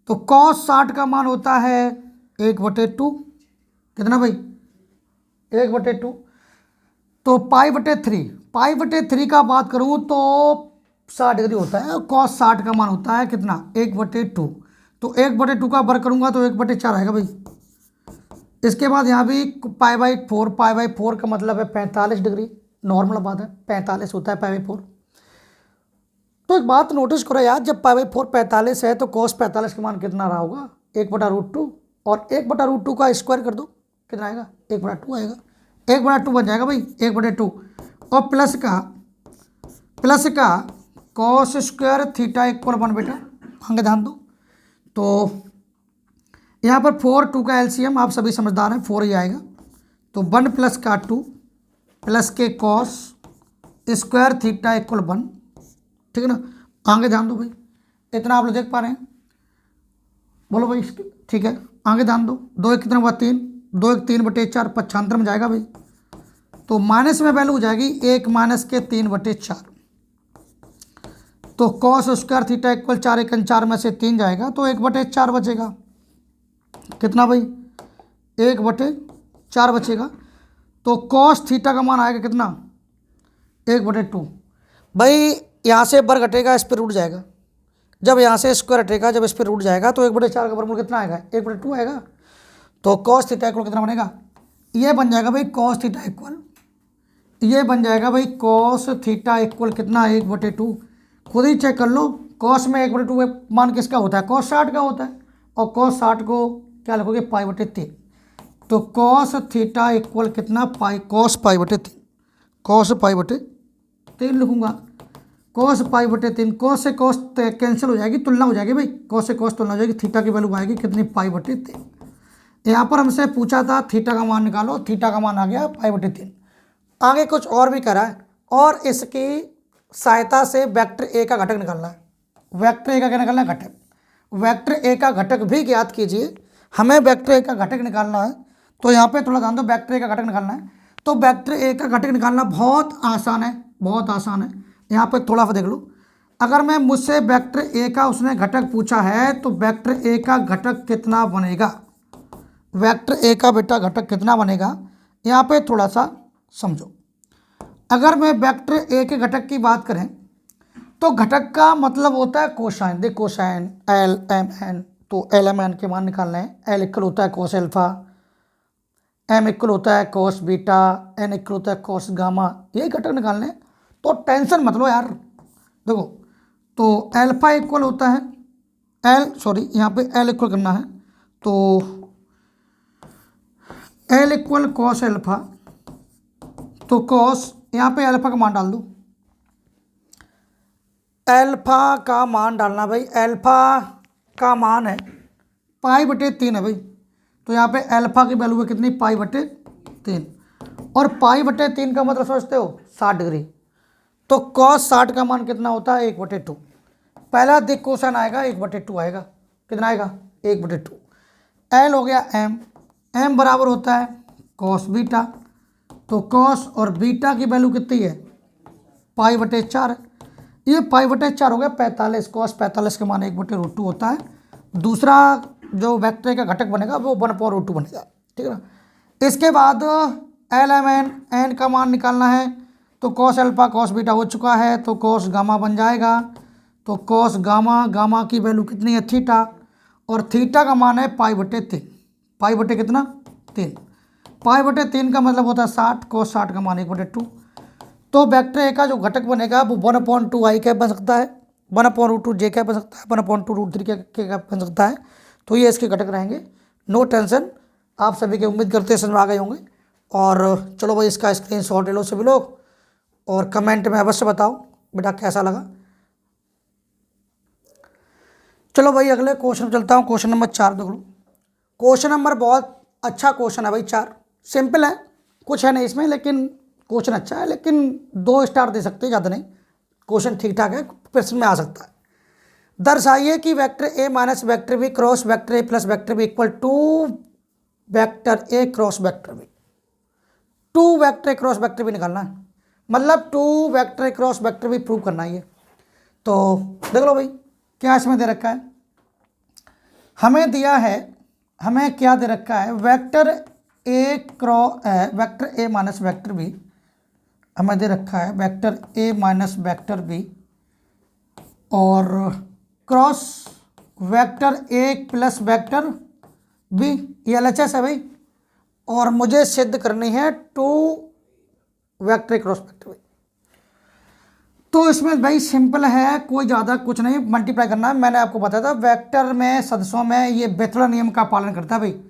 तो कॉस 60 का मान होता है 1/2, कितना भाई, 1/2, तो पाई बटे 3, पाई बटे 3 का बात करूँ तो 60 डिग्री होता है, और कॉस 60 का मान होता है कितना, 1/2, तो 1/2 का वर्ग करूँगा तो 1/4 आएगा भाई। इसके बाद यहाँ भी पाई बाई 4 का मतलब है 45 डिग्री, नॉर्मल बात है, 45 होता है पाई बाई 4। तो एक बात नोटिस करो यार, जब पाई बाई 4 45 है तो कॉस 45 का मान कितना रहा होगा, 1/√2, और 1/√2 का स्क्वायर कर दो, कितना आएगा, 1/2 आएगा, 1/2 बन जाएगा भाई, 1/2, और प्लस का कॉस स्क्वायर थीटा इक्वल 1 बेटा, आगे ध्यान दो। तो यहाँ पर 4 2 का एलसीएम आप सभी समझदार हैं, 4 ही आएगा, तो 1 प्लस का 2 प्लस के कॉस स्क्वायर थीटा इक्वल 1, ठीक है ना। आगे ध्यान दो भाई, इतना आप लोग देख पा रहे हैं, बोलो भाई, ठीक है। आगे ध्यान दो, 2 1 कितना हुआ 3, 2 1 3/4 पक्षांतर में जाएगा भाई, तो माइनस में वैल्यू हो जाएगी 1 माइनस के 3/4, तो कॉस स्क्वायर थीटा इक्वल 4 1 4 में से 3 जाएगा तो 1/4 बचेगा, कितना भाई, 1/4 बचेगा। तो कॉस थीटा का मान आएगा कितना, 1/2। भाई यहाँ से बर घटेगा, इस पर रूट जाएगा, जब यहाँ से स्क्वायर हटेगा, जब इस पर रूट जाएगा तो 1/4 का वर्गमूल कितना आएगा, 1/2 आएगा। तो कॉस थीटा इक्वल कितना बनेगा, ये बन जाएगा भाई कॉस थीटा इक्वल, ये बन जाएगा भाई कॉस थीटा इक्वल कितना, 1/2। खुद ही चेक कर लो, कॉस में 1/2 मान किसका होता है, कॉस 60 का होता है, और कॉस 60 को क्या लिखोगे, पाई बटे 3, तो कॉस थीटा इक्वल कितना, पाई कॉस पाई बटे 3, कॉस पाई बटे 3 लिखूंगा, कॉस पाई बटे 3, कॉस से कॉस कैंसिल हो जाएगी, तुलना हो जाएगी भाई, कॉस से कॉस तुलना हो जाएगी, थीटा की वैल्यू आएगी कितनी, पाई बटे 3। यहाँ पर हमसे पूछा था थीटा का मान निकालो, थीटा का मान आ गया पाई बटे 3। आगे कुछ और भी करा है, और इसकी सहायता से वेक्टर ए का घटक निकालना है, वेक्टर ए का क्या निकालना है, घटक, वेक्टर ए का घटक भी ज्ञात कीजिए, हमें वेक्टर ए का घटक निकालना है। तो यहाँ पे थोड़ा ध्यान दो, वेक्टर ए का घटक निकालना है, तो वेक्टर ए का घटक निकालना बहुत आसान है, बहुत आसान है। यहाँ पे थोड़ा सा देख लो, अगर मैं मुझसे वेक्टर ए का उसने घटक पूछा है तो वेक्टर ए का घटक कितना बनेगा, वेक्टर ए का बेटा घटक कितना बनेगा, यहाँ पे थोड़ा सा समझो। अगर मैं वेक्टर ए के घटक की बात करें तो घटक का मतलब होता है कोसाइन, देख कोसाइन एल एम एन, तो एल एम एन के मान निकालना है, एल इक्वल होता है कोस एल्फा, एम इक्वल होता है कोस बीटा, एन इक्वल होता है कोस गामा, यही घटक निकालने हैं, तो टेंशन मत लो यार। देखो तो एल्फा इक्वल होता है यहाँ पे एल इक्वल करना है, तो एल इक्वल कॉस एल्फा, तो कॉस यहाँ पे एल्फा का मान डाल दो, एल्फा का मान डालना भाई, एल्फा का मान है पाई बटे 3 है भाई, तो यहाँ पे एल्फा की वैल्यू है कितनी, पाई बटे 3, और पाई बटे 3 का मतलब समझते हो 60 डिग्री, तो cos 60 का मान कितना होता है 1/2। पहला दिख क्वेश्चन आएगा 1/2 आएगा, कितना आएगा 1/2। एल हो गया एम, एम बराबर होता है cos बीटा, तो cos और बीटा की वैल्यू कितनी है π/4 है। ये π/4 हो गया 45, cos 45 के मान 1/√2 होता है। दूसरा जो वेक्टर का घटक बनेगा वो 1/√2 बनेगा, ठीक है ना। इसके बाद एल एम एन, एन का मान निकालना है, तो cos अल्फा cos बीटा हो चुका है, तो cos गामा बन जाएगा। तो cos गामा, गामा की वैल्यू कितनी है थीटा, और थीटा का मान है π/3, π/3 कितना 3, π/3 का मतलब होता है 60, cos 60 का मान 1/2। तो वेक्टर ए का जो घटक बनेगा वो 1/2 आई कैप बन सकता है, 1/√2 जे कैप बन सकता है, 1/2√3 के कैप बन सकता है। तो ये इसके घटक रहेंगे, नो टेंशन। आप सभी के उम्मीद करते हैं समझ में आ गए होंगे। और चलो भाई इसका स्क्रीनशॉट ले लो सभी लोग, और कमेंट में अवश्य बताओ बेटा कैसा लगा। चलो भाई अगले क्वेश्चन में चलता हूँ। क्वेश्चन नंबर 4 देख लो। क्वेश्चन नंबर बहुत अच्छा क्वेश्चन है भाई, 4 सिंपल है, कुछ है नहीं इसमें, लेकिन क्वेश्चन अच्छा है, लेकिन 2 स्टार दे सकते हैं, ज़्यादा नहीं। क्वेश्चन ठीक ठाक है, प्रश्न में आ सकता है। दर्शाइए कि vector A minus vector B cross vector A plus vector B equal to vector A cross vector B. 2 vector A cross vector B निकालना है, मतलब 2 vector A cross vector B prove करना है ये। तो देख लो भाई क्या इसमें दे रखा है, हमें दिया है, हमें क्या दे रखा है, vector A minus vector B हमें दे रखा है, vector A minus vector B और cross vector A plus vector B, ये एलएचएस है भाई। और मुझे सिद्ध करनी है 2 vector A cross vector B. तो इसमें भाई सिंपल है, कोई ज़्यादा कुछ नहीं, मल्टीप्लाई करना है। मैंने आपको बताया था वेक्टर में सदस्यों में ये बेथुड़ा नियम का पालन करता है भाई,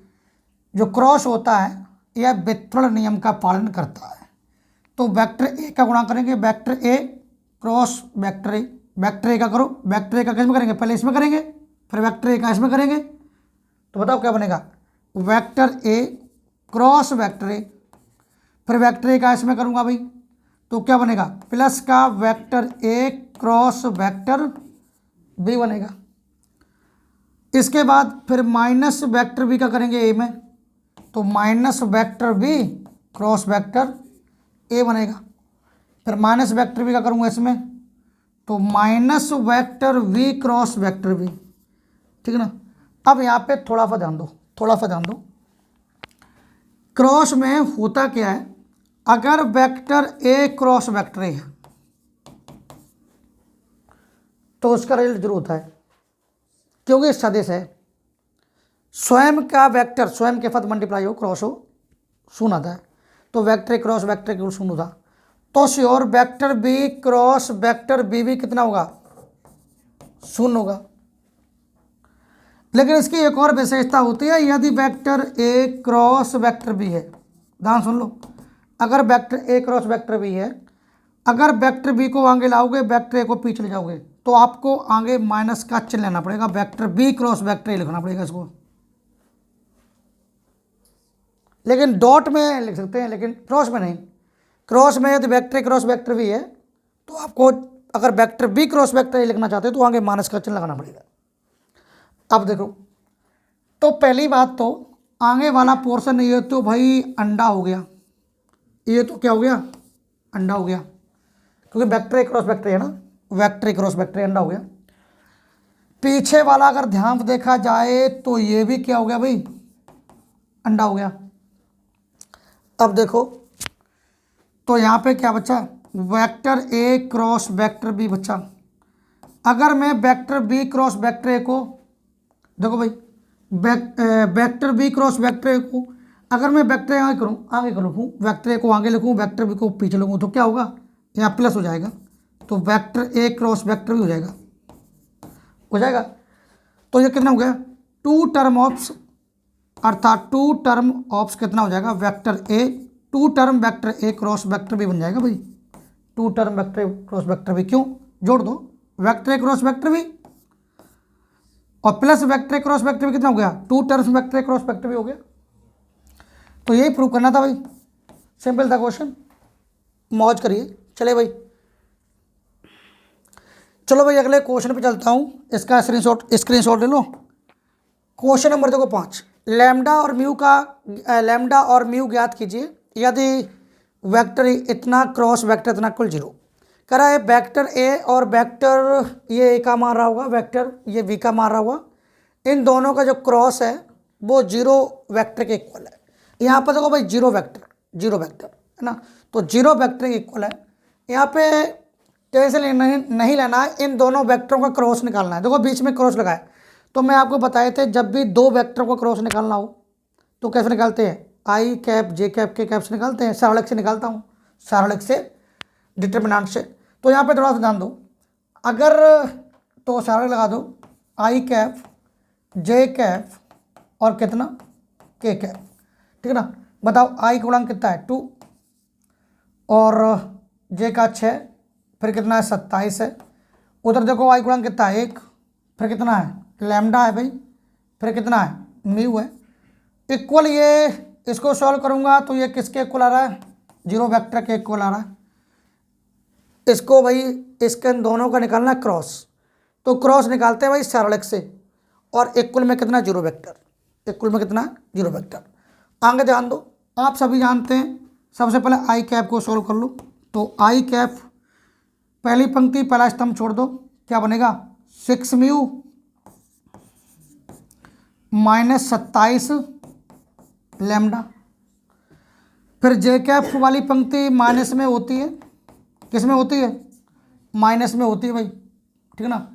जो क्रॉस होता है यह बेथुड़ा नियम का पालन करता है। तो वेक्टर ए का गुणा करेंगे, vector A cross vector A, vector A का करो, वेक्टर ए का किसमें करेंगे, पहले इसमें करेंगे, फिर वेक्टर ए का इसमें करेंगे। तो बताओ क्या बनेगा, वेक्टर ए क्रॉस वेक्टर ए, फिर वेक्टर ए का इसमें करूँगा भाई, तो क्या बनेगा, प्लस का vector A cross vector B बनेगा। इसके बाद फिर माइनस वेक्टर बी का करेंगे ए में, तो minus vector B cross vector A बनेगा। फिर माइनस वेक्टर बी का करूँगा इसमें, तो minus vector V cross vector B, ठीक है ना। अब यहाँ पे थोड़ा सा ध्यान दो, थोड़ा सा ध्यान दो, क्रॉस में होता क्या है, अगर वेक्टर ए क्रॉस वेक्टर ए है तो उसका रिजल्ट जरूर होता है, क्योंकि सदिश है। स्वयं का वेक्टर स्वयं के साथ मल्टीप्लाई हो, क्रॉस हो, शून्य आता है, तो वेक्टर ए क्रॉस वेक्टर के शून्य था। तो sure vector B cross vector B भी कितना होगा, शून्य होगा। लेकिन इसकी एक और विशेषता होती है, यदि vector A cross vector B है, ध्यान सुन लो, अगर vector A cross vector B है, अगर वेक्टर बी को आगे लाओगे वेक्टर ए को पीछे ले जाओगे, तो आपको आगे माइनस का चिन्ह लेना पड़ेगा, vector B cross vector A लिखना पड़ेगा इसको। लेकिन डॉट में लिख सकते हैं, लेकिन क्रॉस में नहीं। क्रॉस में यदि vector A cross vector B है तो आपको अगर vector B cross vector A लिखना चाहते हो तो आगे माइनस का चिन्ह लगाना पड़ेगा। अब देखो, तो पहली बात तो आगे वाला पोर्शन ये तो भाई अंडा हो गया, ये तो क्या हो गया, अंडा हो गया, क्योंकि वेक्टर ए क्रॉस वेक्टर है ना, वेक्टर ए क्रॉस वेक्टर अंडा हो गया। पीछे वाला अगर ध्यान से देखा जाए तो ये भी क्या हो गया भाई, अंडा हो गया। अब देखो तो यहाँ पे क्या बचा, vector A cross vector B बचा। अगर मैं vector B cross vector A को, देखो भाई vector B cross vector A को अगर मैं वेक्टर आगे करूँ, आगे कर लिखूँ, वेक्टर ए को आगे लिखूँ, वेक्टर बी को पीछे लिखूँ, तो क्या होगा, यहाँ प्लस हो जाएगा, तो वेक्टर ए क्रॉस वेक्टर भी हो जाएगा, हो जाएगा। तो ये कितना हो गया, 2 टर्म ऑफ्स, अर्थात 2 टर्म ऑफ्स कितना हो जाएगा, vector A, 2 term vector A cross vector भी बन जाएगा भाई, 2 term vector A cross vector भी, क्यों, जोड़ दो, वेक्टर ए क्रॉस वेक्टर भी और plus vector A cross vector भी कितना हो गया, 2 terms vector A cross vector भी हो गया। तो यही प्रूव करना था भाई, सिंपल था क्वेश्चन, मौज करिए। चले भाई चलो भाई अगले क्वेश्चन पे चलता हूँ, इसका स्क्रीनशॉट ले लो। क्वेश्चन नंबर देखो 5, लैम्डा और म्यू ज्ञात कीजिए यदि वेक्टर इतना क्रॉस वेक्टर इतना इक्वल 0। कह रहा है वेक्टर ए और वेक्टर ये ए का मान रहा होगा, वेक्टर ये बी का मान रहा होगा, इन दोनों का जो क्रॉस है वो 0 वेक्टर के इक्वल है। यहाँ पर देखो भाई 0 वेक्टर है ना, तो 0 वेक्टर के इक्वल है। यहाँ पे टेंशन नहीं लेना है, इन दोनों वेक्टरों का क्रॉस निकालना है। देखो बीच में क्रॉस लगाए, तो मैं आपको बताए थे जब भी दो वेक्टर को क्रॉस निकालना हो तो कैसे निकालते हैं, आई cap J cap K cap से निकालते हैं, सारणिक से निकालता हूँ, सारणिक से डिटर्मिनेंट से। तो यहाँ पे थोड़ा सा ध्यान दो, अगर तो सारणिक लगा दो आई कैप जे कैप और कितना के कैप, ठीक है ना। बताओ आई का गुणांक कितना है 2 और जे का 6, फिर कितना है 27 है। उधर देखो आई गुणांक कितना है 1, फिर कितना है लैम्डा है भाई, फिर कितना है म्यू है। इक्वल ये इसको सॉल्व करूंगा तो ये किसके इक्वल आ रहा है, 0 वेक्टर के इक्वल आ रहा है। इसको भाई इसके दोनों का निकालना क्रॉस, तो क्रॉस निकालते हैं भाई सारणिक से, और इक्वल में कितना 0 वेक्टर, इक्वल में कितना 0 वेक्टर। आगे ध्यान दो, आप सभी जानते हैं, सबसे पहले आई कैप को सॉल्व कर लो। तो आई कैप पहली पंक्ति पहला स्तंभ छोड़ दो, क्या बनेगा 6 म्यू माइनस 27 लैम्डा। फिर जे कैप वाली पंक्ति माइनस में होती है, किस में होती है, माइनस में होती है भाई, ठीक है ना।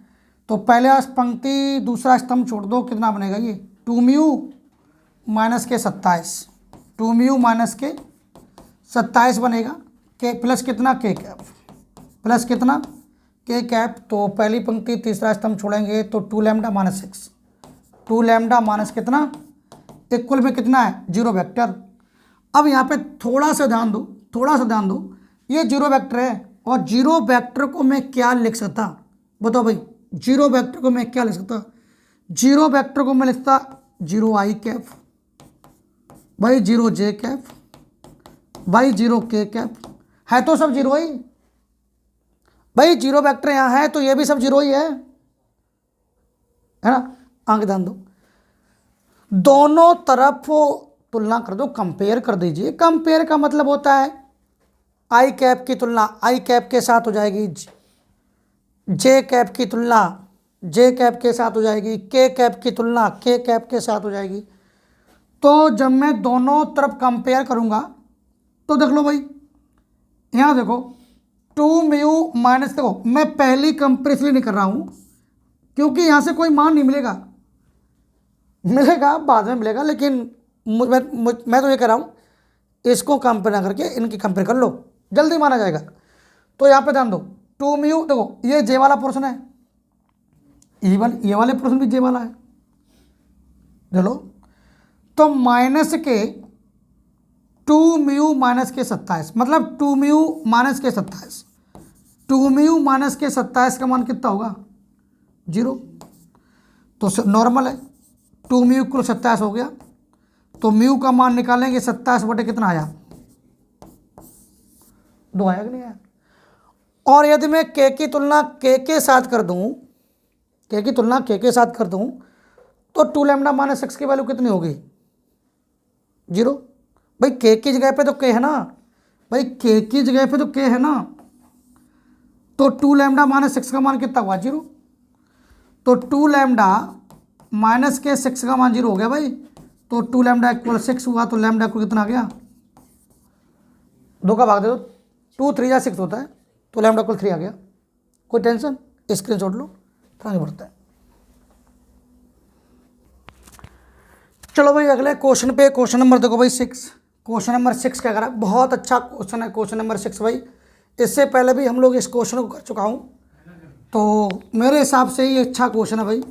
तो पहले पंक्ति दूसरा स्तंभ छोड़ दो, कितना बनेगा ये 2 म्यू माइनस के 27, 2 म्यू माइनस के 27 बनेगा, के प्लस कितना के कैप, प्लस कितना के कैप। तो पहली पंक्ति तीसरा स्तंभ छोड़ेंगे तो 2 लैम्डा माइनस 6, 2 लैम्डा माइनस कितना, इक्वल में कितना है 0 वेक्टर। अब यहाँ पे थोड़ा सा ध्यान दो, ये 0 वेक्टर है, और 0 वेक्टर को मैं क्या लिख सकता, बताओ भाई 0 वेक्टर को मैं क्या लिख सकता, 0 वेक्टर को मैं लिखता 0 आई कैप भाई, 0 जे कैप भाई, 0 के कैप, है तो सब 0 ही भाई, 0 वेक्टर यहाँ है तो ये भी सब 0 ही है ना। आगे ध्यान दो, दोनों तरफ तुलना कर दो, कंपेयर कर दीजिए। कंपेयर का मतलब होता है आई कैप की तुलना आई कैप के साथ हो जाएगी, जे कैप की तुलना जे कैप के साथ हो जाएगी, के कैप की तुलना के कैप के साथ हो जाएगी। तो जब मैं दोनों तरफ कंपेयर करूंगा तो देख लो भाई, यहाँ देखो 2 म्यू माइनस, देखो मैं पहली कंपेयर इसलिए नहीं कर रहा हूँ क्योंकि यहाँ से कोई मान नहीं मिलेगा बाद में मिलेगा, लेकिन मैं तो ये कह रहा हूँ इसको कंपेयर ना करके इनकी कंपेयर कर लो, जल्दी माना जाएगा। तो यहाँ पे ध्यान दो 2 म्यू, देखो ये जे वाला पोर्शन है, ये वाले पोर्शन भी जे वाला है, चलो तो माइनस के 2 म्यू माइनस के 27, मतलब 2 म्यू माइनस के 27, 2 म्यू माइनस के 27 का मान कितना होगा 0। तो नॉर्मल है, 2 म्यू इक्वल 27 हो गया, तो म्यू का मान निकालेंगे 27 बटे कितना आया 2 आया कि नहीं आया। और यदि मैं के की तुलना के साथ कर दूं, के की तुलना के साथ कर दूं तो 2 लैम्डा माइनस 6 की वैल्यू कितनी होगी 0 भाई, के की जगह पे तो के है ना भाई, के की जगह पे तो के है ना, तो 2 लैम्डा माइनस 6 का मान कितना हुआ 0। तो 2 लैम्डा माइनस के 6 का मान 0 हो गया भाई, तो 2 लैम्डा इक्वल 6 हुआ, तो लैम्डा इक्वल कितना आ गया 2 का भाग दे दो, 2 3 या 6 होता है, तो लैम्डा इक्वल 3 आ गया। कोई टेंशन, स्क्रीनशॉट लो, आगे बढ़ता है। चलो भाई अगले क्वेश्चन पे, क्वेश्चन नंबर देखो भाई 6, क्वेश्चन नंबर 6 क्या करा, बहुत अच्छा क्वेश्चन है क्वेश्चन नंबर 6 भाई। इससे पहले भी हम लोग इस क्वेश्चन को कर चुका हूँ, तो मेरे हिसाब से ये अच्छा क्वेश्चन है भाई,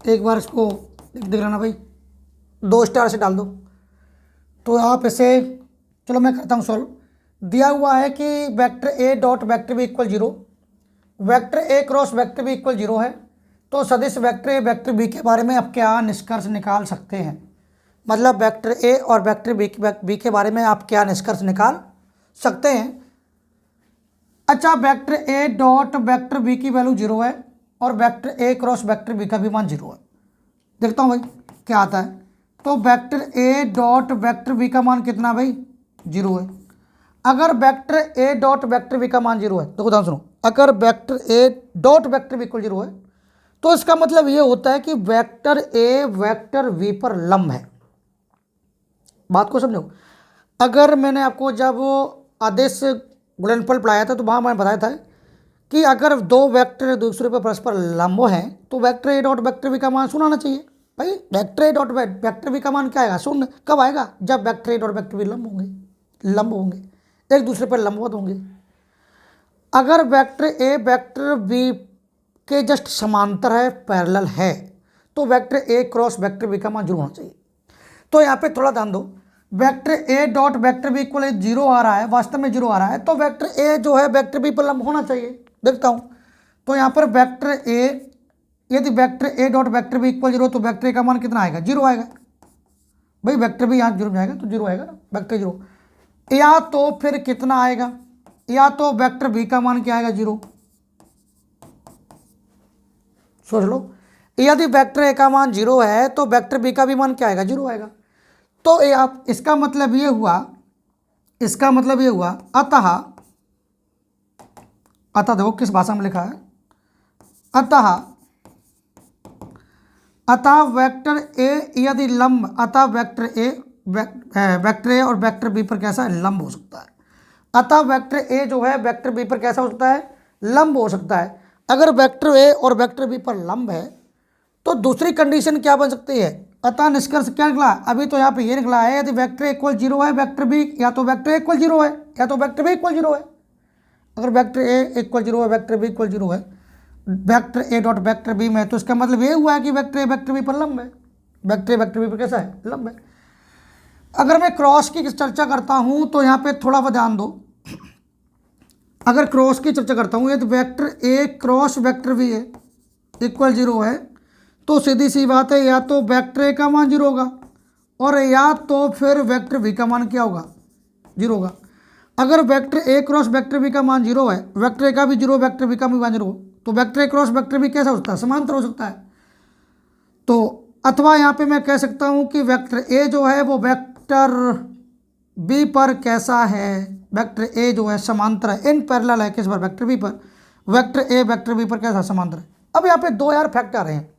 एक बार इसको देख लेना भाई, 2 स्टार से डाल दो। तो आप इसे, चलो मैं करता हूँ सॉल्व। दिया हुआ है कि vector A dot vector B equal 0, vector A cross vector B equal 0 है, तो सदिश वेक्टर ए वेक्टर बी के बारे में आप क्या निष्कर्ष निकाल सकते हैं। मतलब वेक्टर ए और वेक्टर बी के बारे में आप क्या निष्कर्ष निकाल सकते हैं। अच्छा, vector A dot vector B की वैल्यू 0 है और vector A cross vector B का भी मान 0 है। देखता हूँ भाई क्या आता है। तो vector A dot vector B का मान कितना भाई, 0 है। अगर vector A dot vector B का मान 0 है, देखो ध्यान सुनो, अगर vector A dot vector B equal 0 है तो इसका मतलब ये होता है कि वेक्टर ए वेक्टर बी पर लंब है। बात को समझो। अगर मैंने आपको जब आदेश गुणनफल पढ़ाया था तो वहाँ मैंने बताया था कि अगर दो वेक्टर एक दूसरे पर परस्पर लंब हैं तो vector A dot vector B का मान शून्य आना चाहिए। भाई vector A dot vector B का मान क्या आएगा, शून्य। कब आएगा, जब vector A dot vector B लंब होंगे, एक दूसरे पर लंबवत होंगे। अगर वेक्टर ए वेक्टर बी के जस्ट समांतर है, पैरेलल है, तो vector A cross vector B का मान 0 होना चाहिए। तो यहाँ पे थोड़ा ध्यान दो, vector A dot vector B equal 0 आ रहा है, वास्तव में 0 आ रहा है, तो वेक्टर ए जो है वेक्टर बी पर लंब होना चाहिए। देखता हूँ, तो यहाँ पर वेक्टर ए, यदि vector A dot vector B equal 0 तो वेक्टर ए का मान कितना आएगा, 0 आएगा। भाई वेक्टर बी यहाँ 0 जाएगा तो 0 आएगा ना, वेक्टर 0। या तो फिर कितना आएगा, या तो वेक्टर बी का मान क्या आएगा, 0। सोच लो, यदि वेक्टर ए का मान 0 है तो वेक्टर बी का भी मान क्या आएगा, 0 आएगा। तो आप इसका मतलब ये हुआ, अतः देखो किस भाषा में लिखा है, अतः वेक्टर ए यदि लंब, अतः वेक्टर ए और वेक्टर बी पर कैसा है, लंब हो सकता है। अतः वेक्टर ए जो है वेक्टर बी पर कैसा हो सकता है, लंब हो सकता है। अगर वेक्टर ए और वेक्टर बी पर लंब है तो दूसरी कंडीशन क्या बन सकती है, अतः निष्कर्ष क्या निकला, अभी तो यहाँ पे ये निकला है यदि वेक्टर इक्वल 0 है वेक्टर बी, या तो वेक्टर ए इक्वल 0 है या तो वेक्टर बी इक्वल 0 है। अगर वेक्टर ए इक्वल 0 है वेक्टर बी इक्वल 0 है vector A dot vector B में, तो इसका मतलब ये हुआ है कि वेक्टर ए वेक्टर बी पर लंब है, वेक्टर ए वेक्टर बी पर कैसा है, लंब है। अगर मैं क्रॉस की चर्चा करता हूँ तो यहाँ पे थोड़ा सा ध्यान दो, अगर क्रॉस की चर्चा करता हूँ यदि vector A cross vector B है इक्वल 0 है तो सीधी सी बात है या तो वेक्टर ए का मान 0 होगा और या तो फिर वेक्टर बी का मान क्या होगा, 0 होगा। अगर vector A cross vector B का मान 0 है, वेक्टर ए का भी 0, वेक्टर बी का भी मान 0, तो vector A cross vector B कैसा हो सकता है, समांतर हो सकता है। तो अथवा यहाँ पे मैं कह सकता हूँ कि वेक्टर ए जो है वो वेक्टर बी पर कैसा है, वेक्टर ए जो है समांतर है, इन पैरेलल है किस पर, वेक्टर बी पर। वेक्टर ए वेक्टर बी पर कैसा, समांतर है। अब यहाँ पे दो यार फैक्ट आ रहे हैं,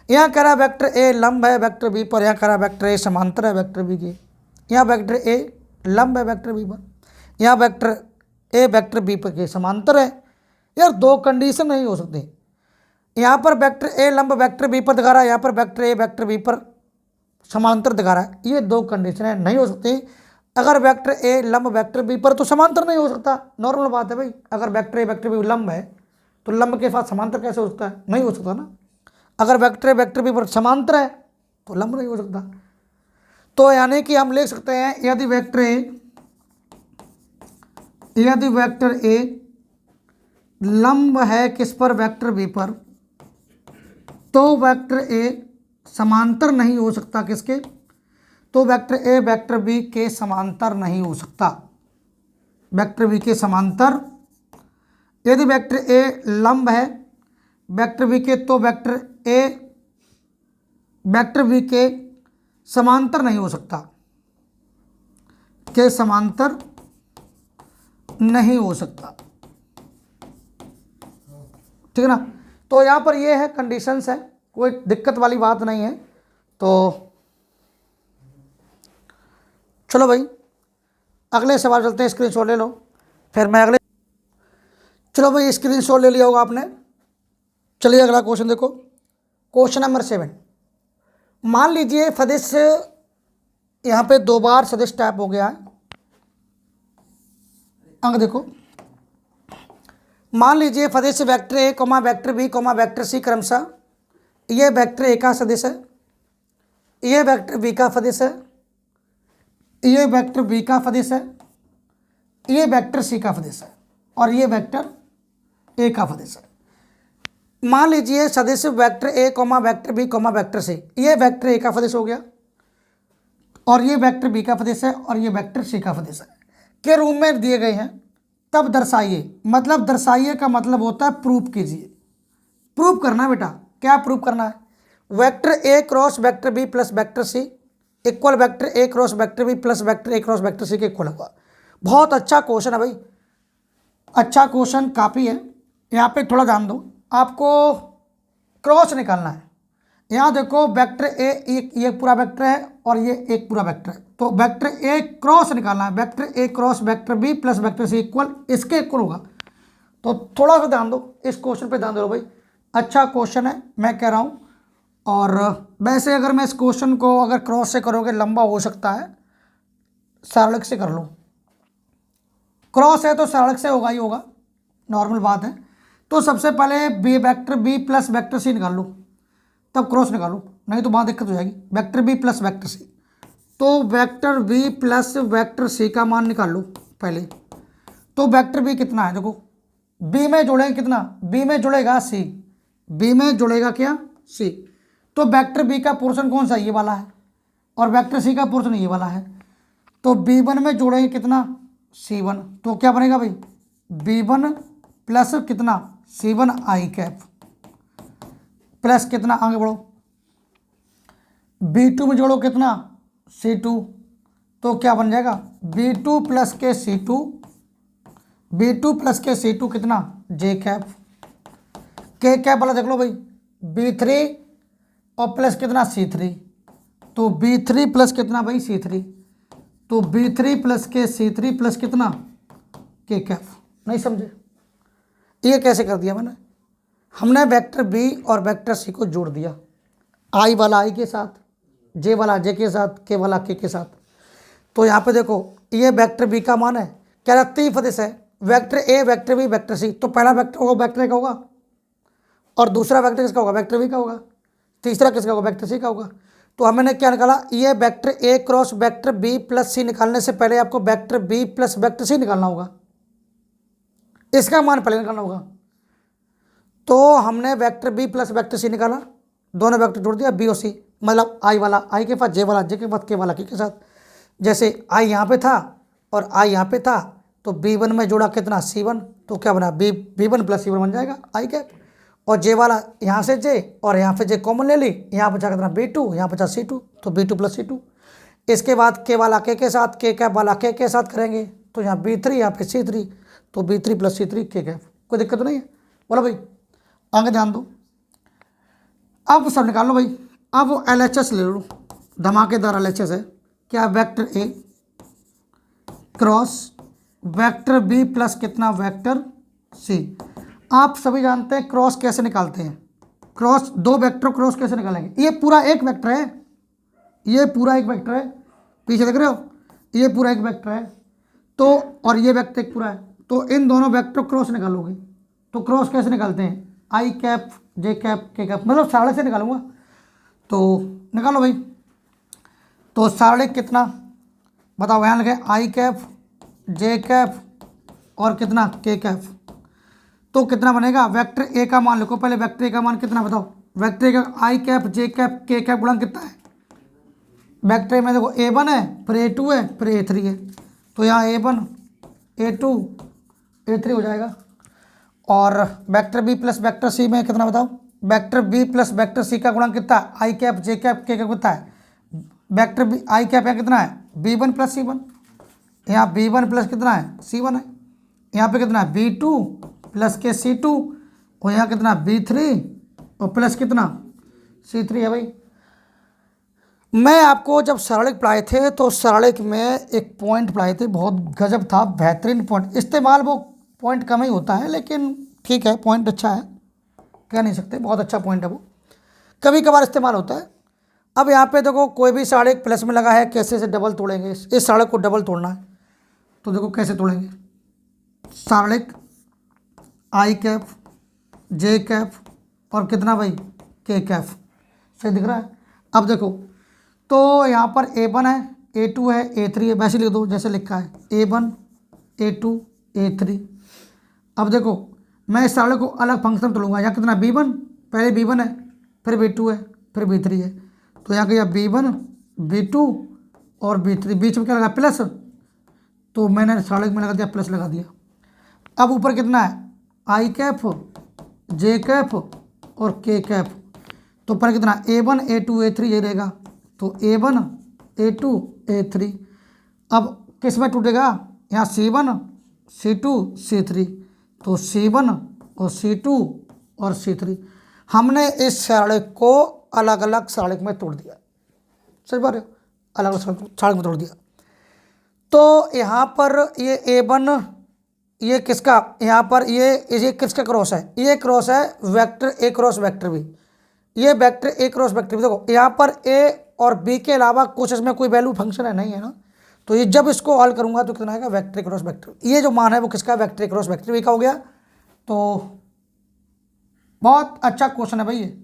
यहाँ कह रहा वेक्टर ए लंब है वेक्टर बी पर, यहाँ कह रहा वेक्टर ए समांतर है वेक्टर बी के। यहाँ वेक्टर ए लंब है वेक्टर बी पर, यहाँ वेक्टर ए वेक्टर बी पर के समांतर है। यार दो कंडीशन नहीं हो सकती, यहाँ पर वेक्टर ए लंब वेक्टर बी पर दिखा रहा है, यहाँ पर वेक्टर ए वेक्टर बी पर समांतर दिखा रहा है। ये दो कंडीशनें नहीं हो सकती। अगर वेक्टर ए लंब वेक्टर बी पर तो समांतर नहीं हो सकता, नॉर्मल बात है भाई। अगर वेक्टर ए वेक्टर बी लंब है तो लंब के साथ समांतर कैसे हो सकता है, नहीं हो सकता ना। अगर वेक्टर ए वेक्टर बी पर समांतर है तो लंब नहीं हो सकता। तो यानी कि हम लिख सकते हैं यदि वेक्टर ए लंब है किस पर, वेक्टर बी पर, तो वेक्टर ए समांतर नहीं हो सकता किसके, तो वेक्टर ए वेक्टर बी के समांतर नहीं हो सकता, वेक्टर बी के समांतर। यदि वेक्टर ए लंब है वेक्टर बी के तो वेक्टर ए वेक्टर बी के समांतर नहीं हो सकता, के समांतर नहीं हो सकता, ठीक है ना। तो यहाँ पर ये है कंडीशंस है, कोई दिक्कत वाली बात नहीं है। तो चलो भाई अगले सवाल चलते हैं, स्क्रीनशॉट ले लो फिर मैं अगले। चलो भाई स्क्रीनशॉट ले लिया होगा आपने। चलिए अगला क्वेश्चन देखो, क्वेश्चन नंबर 7। मान लीजिए सदिश, यहाँ पे 2 बार सदिश टाइप हो गया है। अंक देखो, मान लीजिए सदिश vector A comma vector B comma vector C क्रमशः, ये वेक्टर ए का सदिश है, ये वेक्टर बी का सदिश है, ये वेक्टर बी का सदिश है, ये वेक्टर सी का सदिश है और ये वेक्टर ए का सदिश है। मान लीजिए सदिश vector A comma vector B comma vector C, ये वेक्टर ए का सदिश हो गया और ये वेक्टर बी का सदिश है और ये वेक्टर सी का सदिश है के रूप में दिए गए हैं। तब दर्शाइए, मतलब दर्शाइए का मतलब होता है प्रूफ कीजिए, प्रूफ करना है बेटा। क्या प्रूफ करना है? Vector A cross vector B plus vector C equal vector A cross vector B plus vector A cross vector C के इक्वल होगा। बहुत अच्छा क्वेश्चन है भाई, अच्छा क्वेश्चन काफ़ी है। यहाँ पे थोड़ा ध्यान दो, आपको क्रॉस निकालना है। यहाँ देखो वेक्टर ए ये पूरा वेक्टर है और ये एक पूरा वेक्टर है, तो वेक्टर ए क्रॉस निकालना है। Vector A cross vector B plus vector C equal इसके इक्वल होगा। तो थोड़ा सा ध्यान दो, इस क्वेश्चन पे ध्यान दो भाई, अच्छा क्वेश्चन है मैं कह रहा हूँ। और वैसे अगर मैं इस क्वेश्चन को अगर क्रॉस से करोगे लंबा हो सकता है, सारणिक से कर लो। क्रॉस है तो सारणिक से होगा ही होगा, नॉर्मल बात है। तो सबसे पहले B vector B plus vector C निकाल लो, तब क्रॉस निकालो, नहीं तो वहाँ दिक्कत हो जाएगी। Vector B plus vector C, तो vector B plus vector C का मान निकाल लो पहले। तो वेक्टर बी कितना है, देखो बी में जोड़ेंगे कितना, बी में जुड़ेगा सी, बी में जुड़ेगा क्या, सी। तो वेक्टर बी का पोर्शन कौन सा, ये वाला है, और वेक्टर सी का पोर्शन ये वाला है। तो बी वन में जोड़ेंगे कितना, सी वन, तो क्या बनेगा भाई, बी वन प्लस कितना, सी वन आई कैप प्लस कितना, आगे बढ़ो, बी टू में जोड़ो कितना, सी टू, तो क्या बन जाएगा, बी टू प्लस के सी टू, बी टू प्लस के सी टू कितना, जे कैप, के कैप वाला देख लो भाई, बी थ्री और प्लस कितना, सी थ्री, तो बी थ्री प्लस कितना भाई, सी थ्री, तो बी थ्री प्लस के सी थ्री प्लस कितना, के कैप। नहीं समझे, ये कैसे कर दिया मैंने, हमने वेक्टर बी और वेक्टर सी को जोड़ दिया, आई वाला आई के साथ, जे वाला जे के साथ, के वाला के साथ। तो यहाँ पे देखो ये वेक्टर बी का मान है, क्या रहती है फतेह है, vector A vector B vector C, तो पहला वेक्टर होगा वेक्टर ए का होगा, और दूसरा वेक्टर किसका होगा, वेक्टर बी का होगा, तीसरा किसका होगा, वेक्टर सी का होगा। तो हमने क्या निकाला, ये vector A cross vector B plus C निकालने से पहले आपको vector B plus vector C निकालना होगा, इसका मान पहले निकालना होगा। तो हमने vector B plus vector C निकाला, दोनों वेक्टर जोड़ दिया बी और सी, मतलब आई वाला आई के पास, जे वाला जे के पास, के वाला के साथ। जैसे आई यहाँ पे था और आई यहाँ पे था, तो बी वन में जोड़ा कितना, सी वन, तो क्या बना, B one plus C one बन जाएगा आई कैप। और जे वाला यहाँ से जे और यहाँ पे जे कॉमन ले ली, यहाँ बचा कितना, बी टू, यहाँ बचा सी टू, तो B two plus C two. इसके बाद के वाला के साथ, के कैप वाला के साथ करेंगे, तो यहाँ बी थ्री, यहाँ पे सी थ्री, तो B three plus C three K cap. कोई दिक्कत तो नहीं है, बोलो भाई, आगे ध्यान दो। अब सब निकाल लो भाई, अब एल एच एस ले लो, धमाकेदार एल एच एस है क्या, vector A cross vector B plus कितना, वेक्टर सी। आप सभी जानते हैं क्रॉस कैसे निकालते हैं, क्रॉस दो वेक्टर क्रॉस कैसे निकालेंगे, ये पूरा एक वेक्टर है, ये पूरा एक वेक्टर है, पीछे देख रहे हो, ये पूरा एक वेक्टर है, तो और ये वेक्टर एक पूरा है, तो इन दोनों वेक्टर क्रॉस निकालोगे। तो क्रॉस कैसे निकालते हैं, आई cap J cap K cap, मतलब साढ़े से निकालूंगा, तो निकालो भाई। तो साढ़े कितना बताओ, यहाँ लिखे आई कैप जे कैप और कितना के कैप, तो कितना बनेगा, वेक्टर ए का मान लिखो पहले, वेक्टर ए का मान कितना बताओ, वेक्टर ए का आई cap J cap K cap गुणन कितना है, वेक्टर ए में देखो ए वन है, फिर ए टू है, फिर ए थ्री है, तो यहाँ A one A two A three हो जाएगा। और vector B plus vector C में कितना बताओ, vector B plus vector C का गुणन कितना है, I cap J cap K cap कितना है, वेक्टर बी आई कैप यहाँ कितना है, B one plus C one, यहाँ बी वन प्लस कितना है, सी वन है, यहाँ पे कितना है, बी टू प्लस के सी टू, और यहाँ कितना बी थ्री और प्लस कितना सी थ्री है भाई। मैं आपको जब सरलिक पढ़ाए थे तो सरलिक में एक पॉइंट पढ़ाए थे, बहुत गजब था, बेहतरीन पॉइंट, इस्तेमाल वो पॉइंट कम ही होता है, लेकिन ठीक है पॉइंट अच्छा है, कह नहीं सकते, बहुत अच्छा पॉइंट है वो, कभी कभार इस्तेमाल होता है। अब यहाँ पे देखो कोई भी साड़िक प्लस में लगा है, कैसे से डबल तोड़ेंगे, इस साड़िक को डबल तोड़ना है, तो देखो कैसे तोड़ेंगे, साड़िक आई कैप जे कैप और कितना भाई के कैप, सही दिख रहा है। अब देखो तो यहाँ पर ए वन है, ए टू है, ए थ्री है, वैसे लिख दो जैसे लिखा है, A one A two A three. अब देखो मैं इस सारे को अलग फंक्शन तोड़ूंगा, यहाँ कितना बी वन, पहले बी वन है, फिर बी टू है, फिर बी थ्री है, तो यहाँ क्या बी वन बी टू और बी थ्री, बीच में क्या लगा प्लस, तो मैंने सारे में लगा दिया प्लस लगा दिया। अब ऊपर कितना है, आई कैप, जे कैप और के कैप, तो ऊपर कितना A1 A2 A3 ये रहेगा, तो A1 A2 A3। अब किस में टूटेगा, यहाँ C1 C2 C3, तो C1 और C2 और C3। हमने इस सड़क को अलग अलग सड़क में तोड़ दिया, सही बात है, अलग अलग सड़क में तोड़ दिया। तो यहाँ पर ये A1 ये किसका, यहाँ पर ये किसका क्रॉस है, ये क्रॉस है vector A cross vector B, ये vector A cross vector B। देखो यहाँ पर A और B के अलावा कुछ इसमें कोई वैल्यू फंक्शन है नहीं है ना, तो ये जब इसको हल करूँगा तो कितना आएगा, वेक्टर A क्रॉस वेक्टर, ये जो मान है वो किसका, vector A cross vector B का हो गया। तो बहुत अच्छा क्वेश्चन है भाई ये,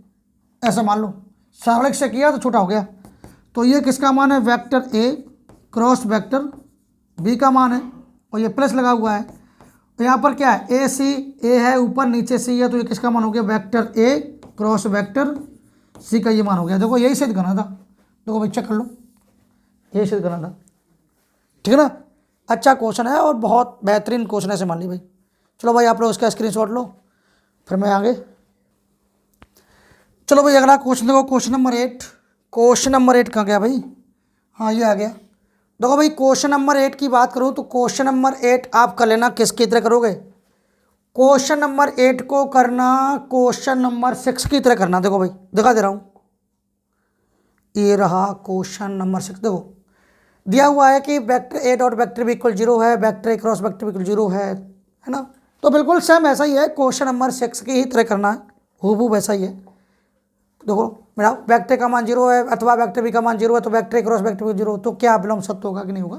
ऐसा मान लो सरल से किया तो छोटा हो गया। तो ये किसका मान है, vector A cross vector B का मान है, और ये प्लस लगा हुआ है। तो यहाँ पर क्या है, ए सी, ए है ऊपर नीचे सी है, तो ये किसका मान हो गया, vector A cross vector C का ये मान हो गया। देखो यही सिद्ध करना था, देखो भाई चेक कर लो, यही सिद्ध करना था, ठीक है ना। अच्छा क्वेश्चन है और बहुत बेहतरीन क्वेश्चन है, से मान ली भाई। चलो भाई आप लोग उसका स्क्रीनशॉट लो, फिर मैं आगे। चलो भाई अगला क्वेश्चन देखो, क्वेश्चन नंबर 8। क्वेश्चन नंबर 8 कहाँ गया भाई, हाँ ये आ गया। देखो भाई क्वेश्चन नंबर 8 की बात करूँ तो क्वेश्चन नंबर 8 आप कर लेना किसकी तरह करोगे, क्वेश्चन नंबर 8 को करना क्वेश्चन नंबर 6 की तरह करना। देखो भाई दिखा दे रहा हूँ, ये रहा क्वेश्चन नंबर 6। देखो दिया हुआ है कि vector A dot vector B equal 0 है, vector A cross vector B equal 0 है ना। तो बिल्कुल सेम ऐसा ही है, क्वेश्चन नंबर 6 की ही तरह करना है, हूबहू वैसा ही है। देखो मेरा वेक्टर का मान 0 है अथवा वेक्टर B का मान 0 है, तो vector A cross vector B 0, तो क्या विलोम सत्य होगा कि नहीं होगा।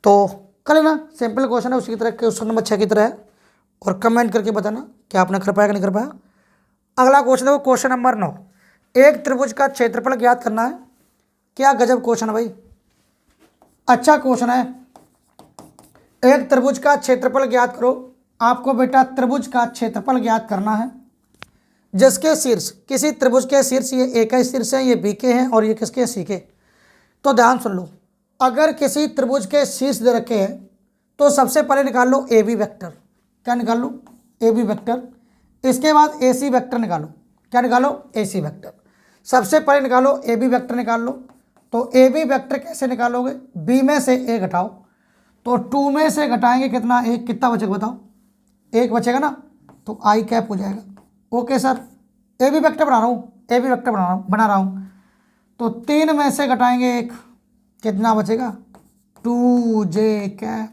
तो कर लेना, सिंपल क्वेश्चन है, उसी की तरह क्वेश्चन नंबर 6 की तरह है, और कमेंट करके बताना क्या आपने कर पाया कि नहीं कर पाया। अगला क्वेश्चन देखो, क्वेश्चन नंबर 9। एक त्रिभुज का क्षेत्रफल ज्ञात करना है। क्या गजब क्वेश्चन है भाई, अच्छा क्वेश्चन है। एक त्रिभुज का क्षेत्रफल ज्ञात करो। आपको बेटा त्रिभुज का क्षेत्रफल ज्ञात करना है, जिसके शीर्ष, किसी त्रिभुज के शीर्ष ये A का शीर्ष है, ये B के हैं, और ये किसके, C के। तो ध्यान सुन लो, अगर किसी त्रिभुज के शीर्ष दे रखे हैं तो सबसे पहले निकाल लो AB वेक्टर। क्या निकाल लो, AB वेक्टर। इसके बाद AC वेक्टर निकालो। क्या निकालो, AC वेक्टर। सबसे पहले निकालो AB वेक्टर निकाल लो। तो AB वेक्टर कैसे निकालोगे, B में से A घटाओ, तो 2 में से घटाएंगे कितना, 1, कितना बचेगा बताओ, 1 बचेगा ना, तो आई कैप हो जाएगा। ओके सर, AB वेक्टर बना रहा हूँ, AB वेक्टर बना रहा हूँ। तो 3 में से घटाएंगे 1, कितना बचेगा, 2J कैप।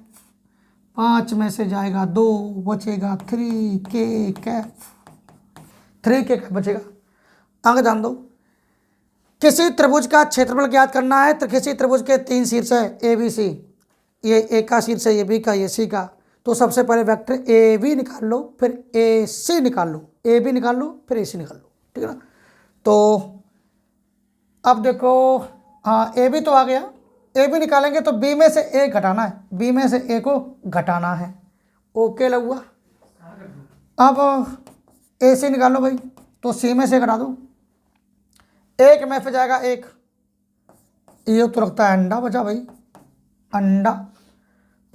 5 में से जाएगा 2, बचेगा 3K कैप, 3K कैप बचेगा। आगे ध्यान दो, किसी त्रिभुज का क्षेत्रफल ज्ञात करना है। तो किसी त्रिभुज के 3 शीर्ष है ABC, ये A का शीर्ष है, ये B का, ये C का। तो सबसे पहले वेक्टर AB निकाल लो, फिर AC निकाल लो, AB निकाल लो, फिर AC निकाल लो, ठीक है ना। तो अब देखो, हाँ AB तो आ गया, AB निकालेंगे तो B में से A घटाना है, B में से A को घटाना है। ओके लगुआ। अब AC निकाल लो भाई, तो C में से घटा दो, 1 में फिर जाएगा 1, ये तो रखता है अंडा, बचा भाई अंडा।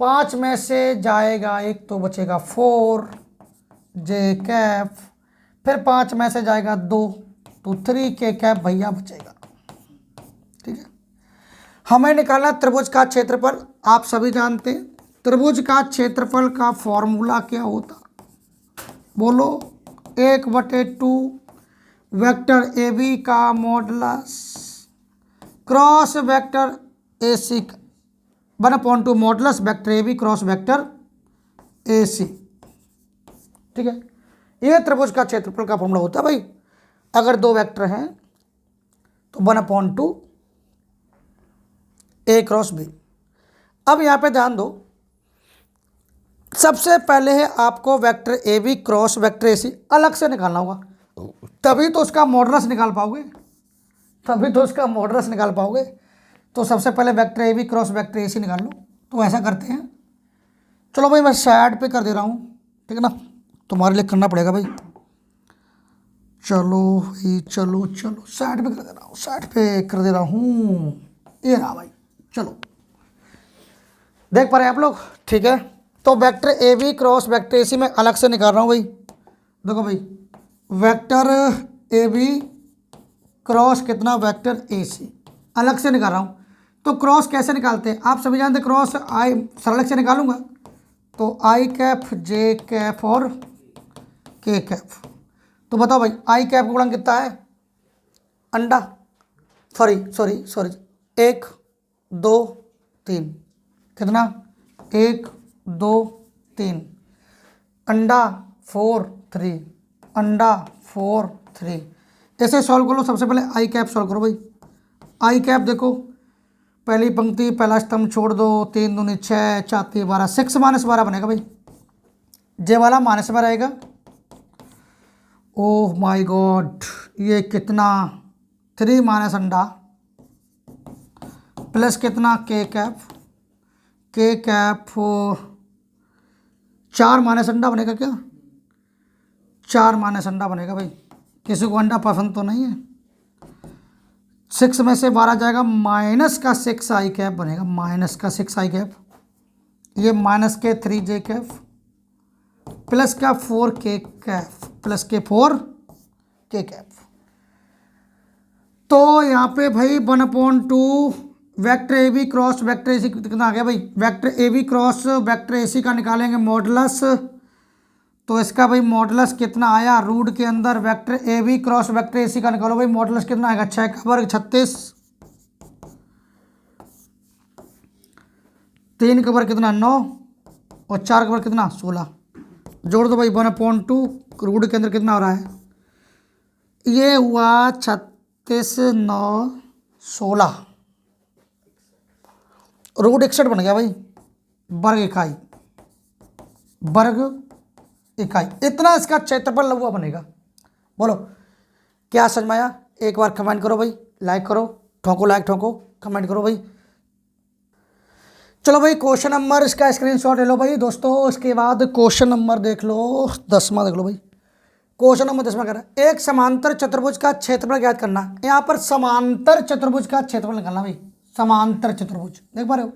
5 में से जाएगा 1, तो बचेगा 4J कैप। फिर 5 में से जाएगा 2, तो 3K कैप भैया बचेगा, ठीक है। हमें निकालना त्रिभुज का क्षेत्रफल। आप सभी जानते हैं त्रिभुज का क्षेत्रफल का फॉर्मूला क्या होता, बोलो, 1/2 वेक्टर AB का modulus cross vector AC, 1/2 modulus vector AB cross vector AC, ठीक है। ये त्रिभुज का क्षेत्रफल का फॉर्मूला होता है भाई। अगर 2 वेक्टर हैं तो 1/2 A क्रॉस B। अब यहाँ पे ध्यान दो, सबसे पहले है आपको vector AB cross vector AC अलग से निकालना होगा, तभी तो उसका मॉडुलस निकाल पाओगे, तभी तो उसका मॉडुलस निकाल पाओगे। तो सबसे पहले vector AB cross vector AC निकाल लो। तो ऐसा करते हैं, चलो भाई मैं साइड पे कर दे रहा हूँ, ठीक है ना, तुम्हारे लिए करना पड़ेगा भाई। चलो भाई, चलो चलो साइड पे कर दे रहा हूँ, साइड पे कर दे रहा हूँ, ये रहा भाई। चलो देख पा रहे हैं आप लोग, ठीक है। तो vector A B cross vector A C मैं अलग से निकाल रहा हूँ भाई। देखो भाई, वेक्टर ए बी क्रॉस कितना वेक्टर ए सी अलग से निकाल रहा हूँ। तो क्रॉस कैसे निकालते हैं आप सभी जानते हैं, क्रॉस आई सरल से निकालूंगा तो आई कैप जे कैप और के कैप। तो बताओ भाई आई कैप का गुणन कितना है, अंडा सॉरी 1 2 3, कितना 1 2 3, अंडा 4 3, अंडा 4 3। ऐसे सॉल्व कर लो। सबसे पहले आई कैप सॉल्व करो भाई। आई कैप देखो, पहली पंक्ति पहला स्तंभ छोड़ दो, 3 दूनी 6 4 3 12, 6 - 12 बनेगा भाई। जे वाला माइनस में रहेगा। ओह माय गॉड, ये कितना 3 माइनस अंडा प्लस कितना के कैप 4 माइनस अंडा बनेगा क्या, 4 माइनस अंडा बनेगा भाई। किसी को अंडा पसंद तो नहीं है। 6 में से 12 जाएगा, माइनस का 6 आई कैप बनेगा, माइनस का 6 आई कैप। ये माइनस के 3 जे कैप प्लस का 4 के कैप प्लस के 4 के कैप। तो यहाँ पे भाई 1/2 vector A B cross vector A C कितना आ गया भाई। Vector A B cross vector A C का निकालेंगे मॉडुलस। तो इसका भाई मॉडुलस कितना आया, रूट के अंदर vector A B cross vector A C का निकालो भाई। मॉडुलस कितना आएगा, 6 का वर्ग 36, 3 का वर्ग कितना 9 और 4 का वर्ग कितना 16। जोड़ दो भाई 1/2 रूट के अंदर कितना हो रहा है, ये हुआ 36 9 16, रूट 61 बन गया भाई। वर्ग इकाई इतना इसका क्षेत्रफल लघुआ बनेगा। बोलो क्या समझ में आया। एक बार कमेंट करो भाई, लाइक करो, ठोको लाइक ठोको, कमेंट करो भाई। चलो भाई क्वेश्चन नंबर इसका स्क्रीनशॉट ले लो भाई दोस्तों। इसके बाद क्वेश्चन नंबर देख लो 10वां, देख लो भाई। क्वेश्चन नंबर 10वां कह रहा है एक समांतर चतुर्भुज का क्षेत्रफल ज्ञात करना। यहाँ पर समांतर चतुर्भुज का क्षेत्रफल निकालना भाई। समांतर चतुर्भुज देख पा रहे हो,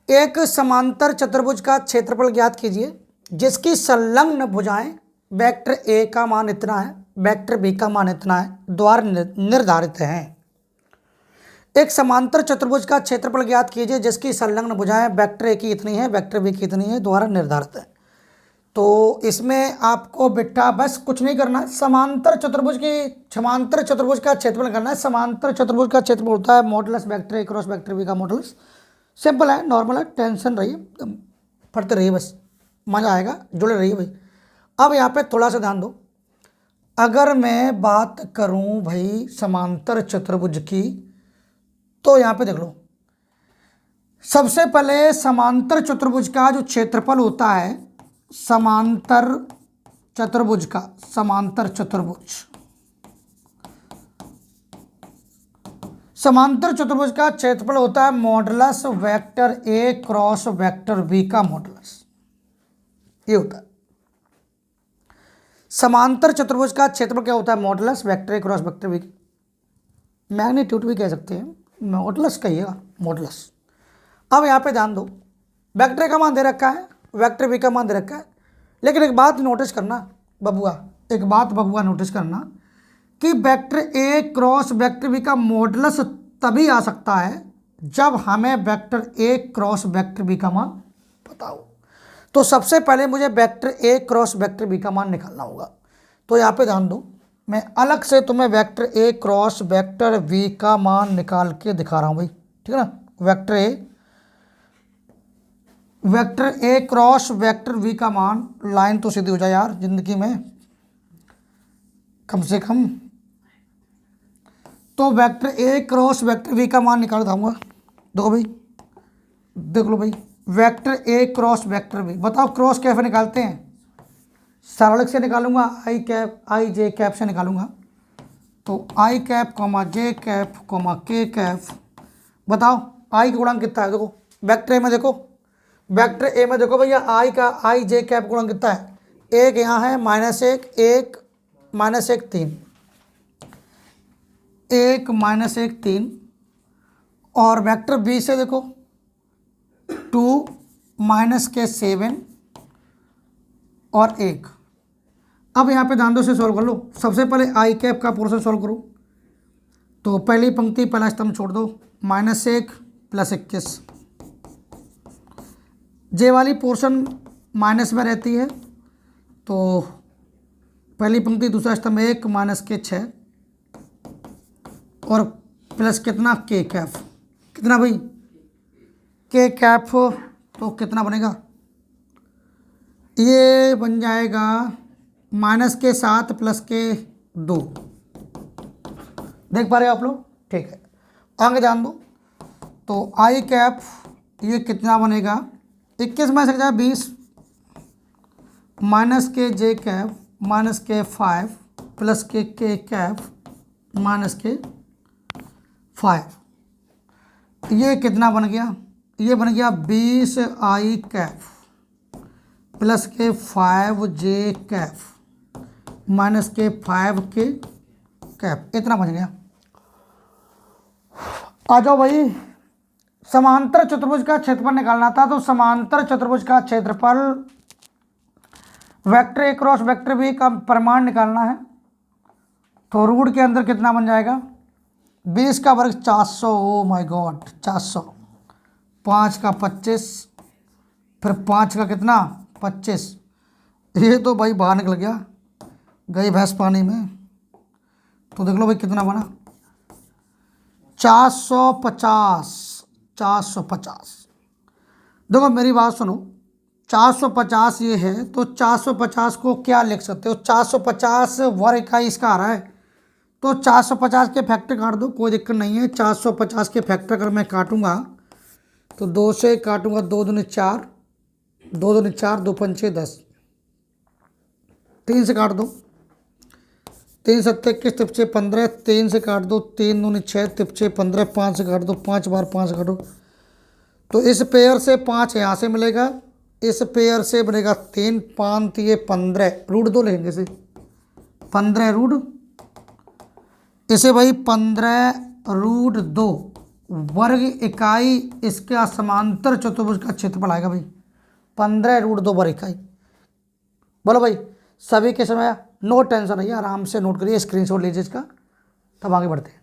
एक समांतर चतुर्भुज का क्षेत्रफल ज्ञात कीजिए जिसकी संलग्न भुजाएं वेक्टर ए का मान इतना है, वेक्टर बी का मान इतना है, द्वारा निर्धारित हैं। एक समांतर चतुर्भुज का क्षेत्रफल ज्ञात कीजिए जिसकी संलग्न भुजाएं वेक्टर ए की इतनी है, वेक्टर बी की इतनी है, द्वारा निर्धारित है। तो इसमें आपको बेटा बस कुछ नहीं करना है, समांतर चतुर्भुज का क्षेत्रफल करना है। समांतर चतुर्भुज का क्षेत्रफल होता है modulus vector A cross vector B का मॉडुलस। सिंपल है, नॉर्मल है, टेंशन रहिए, पढ़ते रहिए, बस मज़ा आएगा, जुड़े रहिए भाई। अब यहाँ पे थोड़ा सा ध्यान दो। अगर मैं बात करूँ भाई समांतर चतुर्भुज की, तो यहाँ पे देख लो, सबसे पहले समांतर चतुर्भुज का जो क्षेत्रफल होता है, समांतर चतुर्भुज का क्षेत्रफल होता है modulus vector A cross vector B का मॉडुलस। ये होता है समांतर चतुर्भुज का क्षेत्रफल। क्या होता है, modulus vector A cross vector B, magnitude भी कह सकते हैं, मॉडुलस कहिएगा, मॉडुलस। अब यहाँ पे ध्यान दो, वेक्टर ए का मान दे रखा है, वेक्टर बी का मान दे रखा है, लेकिन एक बात नोटिस करना बबुआ, नोटिस करना कि vector A cross vector B का मॉडुलस तभी आ सकता है जब हमें vector A cross vector B का मान पता हो। तो सबसे पहले मुझे vector A cross vector B का मान निकालना होगा। तो यहाँ पे ध्यान दो, मैं अलग से तुम्हें vector A cross vector B का मान निकाल के दिखा रहा हूँ भाई, ठीक है ना। Vector A cross vector V का मान, लाइन तो सीधी हो जाए यार जिंदगी में कम से कम। तो vector A cross vector V का मान निकाल दूंगा। देखो भाई, देख लो भाई, vector A cross vector V, बताओ क्रॉस कैसे निकालते हैं। सरल से निकालूंगा, आई जे कैप से निकालूंगा। तो आई कैप कॉमा जे कैप कॉमा के कैप। बताओ आई का गुणांक कितना है, देखो वेक्टर ए में देखो, भैया आई जे कैप गुणांक कितना है, एक यहाँ है -1 -1 3 और वेक्टर बी से देखो 2 -7 और 1। अब यहाँ पे ध्यान दो से सॉल्व कर लो। सबसे पहले आई कैप का पोर्शन सॉल्व करो। तो पहली पंक्ति पहला स्तंभ छोड़ दो, -1 + 21। जे वाली पोर्शन माइनस में रहती है, तो पहली पंक्ति दूसरा स्तंभ 1 - 6 और प्लस कितना के कैफ, कितना भाई के कैफ, तो कितना बनेगा, ये बन जाएगा -7 + 2। देख पा रहे हो आप लोग? ठीक है, आगे ध्यान दो। तो आई कैप ये कितना बनेगा, 21 में से जाए 20 -के जे कैप -के5 + के कैप -के5, ये कितना बन गया, ये बन गया 20 आई कैप + के 5 जे कैप -के 5 के कैप, इतना बन गया। आ जाओ भाई, समांतर चतुर्भुज का क्षेत्रफल निकालना था। तो समांतर चतुर्भुज का क्षेत्रफल vector A cross vector B का परिमाण निकालना है। तो रूट के अंदर कितना बन जाएगा, 20 का वर्ग 400, ओ माय गॉड 400, 5 का 25, फिर 5 का कितना 25, ये तो भाई बाहर निकल गया, गई भैंस पानी में। तो देख लो भाई कितना बना, 450। 450, देखो मेरी बात सुनो, 450 ये है, तो 450 को क्या लिख सकते हो, 450 वर्ग इकाई इसका आ रहा है, तो 450 के फैक्टर काट दो, कोई दिक्कत नहीं है। 450 के फैक्टर अगर मैं काटूंगा तो 2 से काटूंगा, 2 दूनी 4, 2 दूनी 4, 2 पंचे 10, 3 से काट दो, 3 7 21 तिपचे 15, 3 से काट दो, 3 दूनी 6 तिपचे 15, 5 से काट दो, 5 बार 5 काटो। तो इस पेयर से 5 यहाँ से मिलेगा, इस पेयर से बनेगा 3, 5 ये 15, रूट 2 लेंगे इसे, 15 रूट, इसे भाई 15 रूट 2 वर्ग इकाई इसका समांतर चतुर्भुज का क्षेत्रफल आएगा भाई, 15 रूट 2 वर्ग इकाई। बोलो भाई सभी के समय, नो टेंशन है, आराम से नोट करिए, स्क्रीनशॉट लीजिए इसका, तब आगे बढ़ते हैं।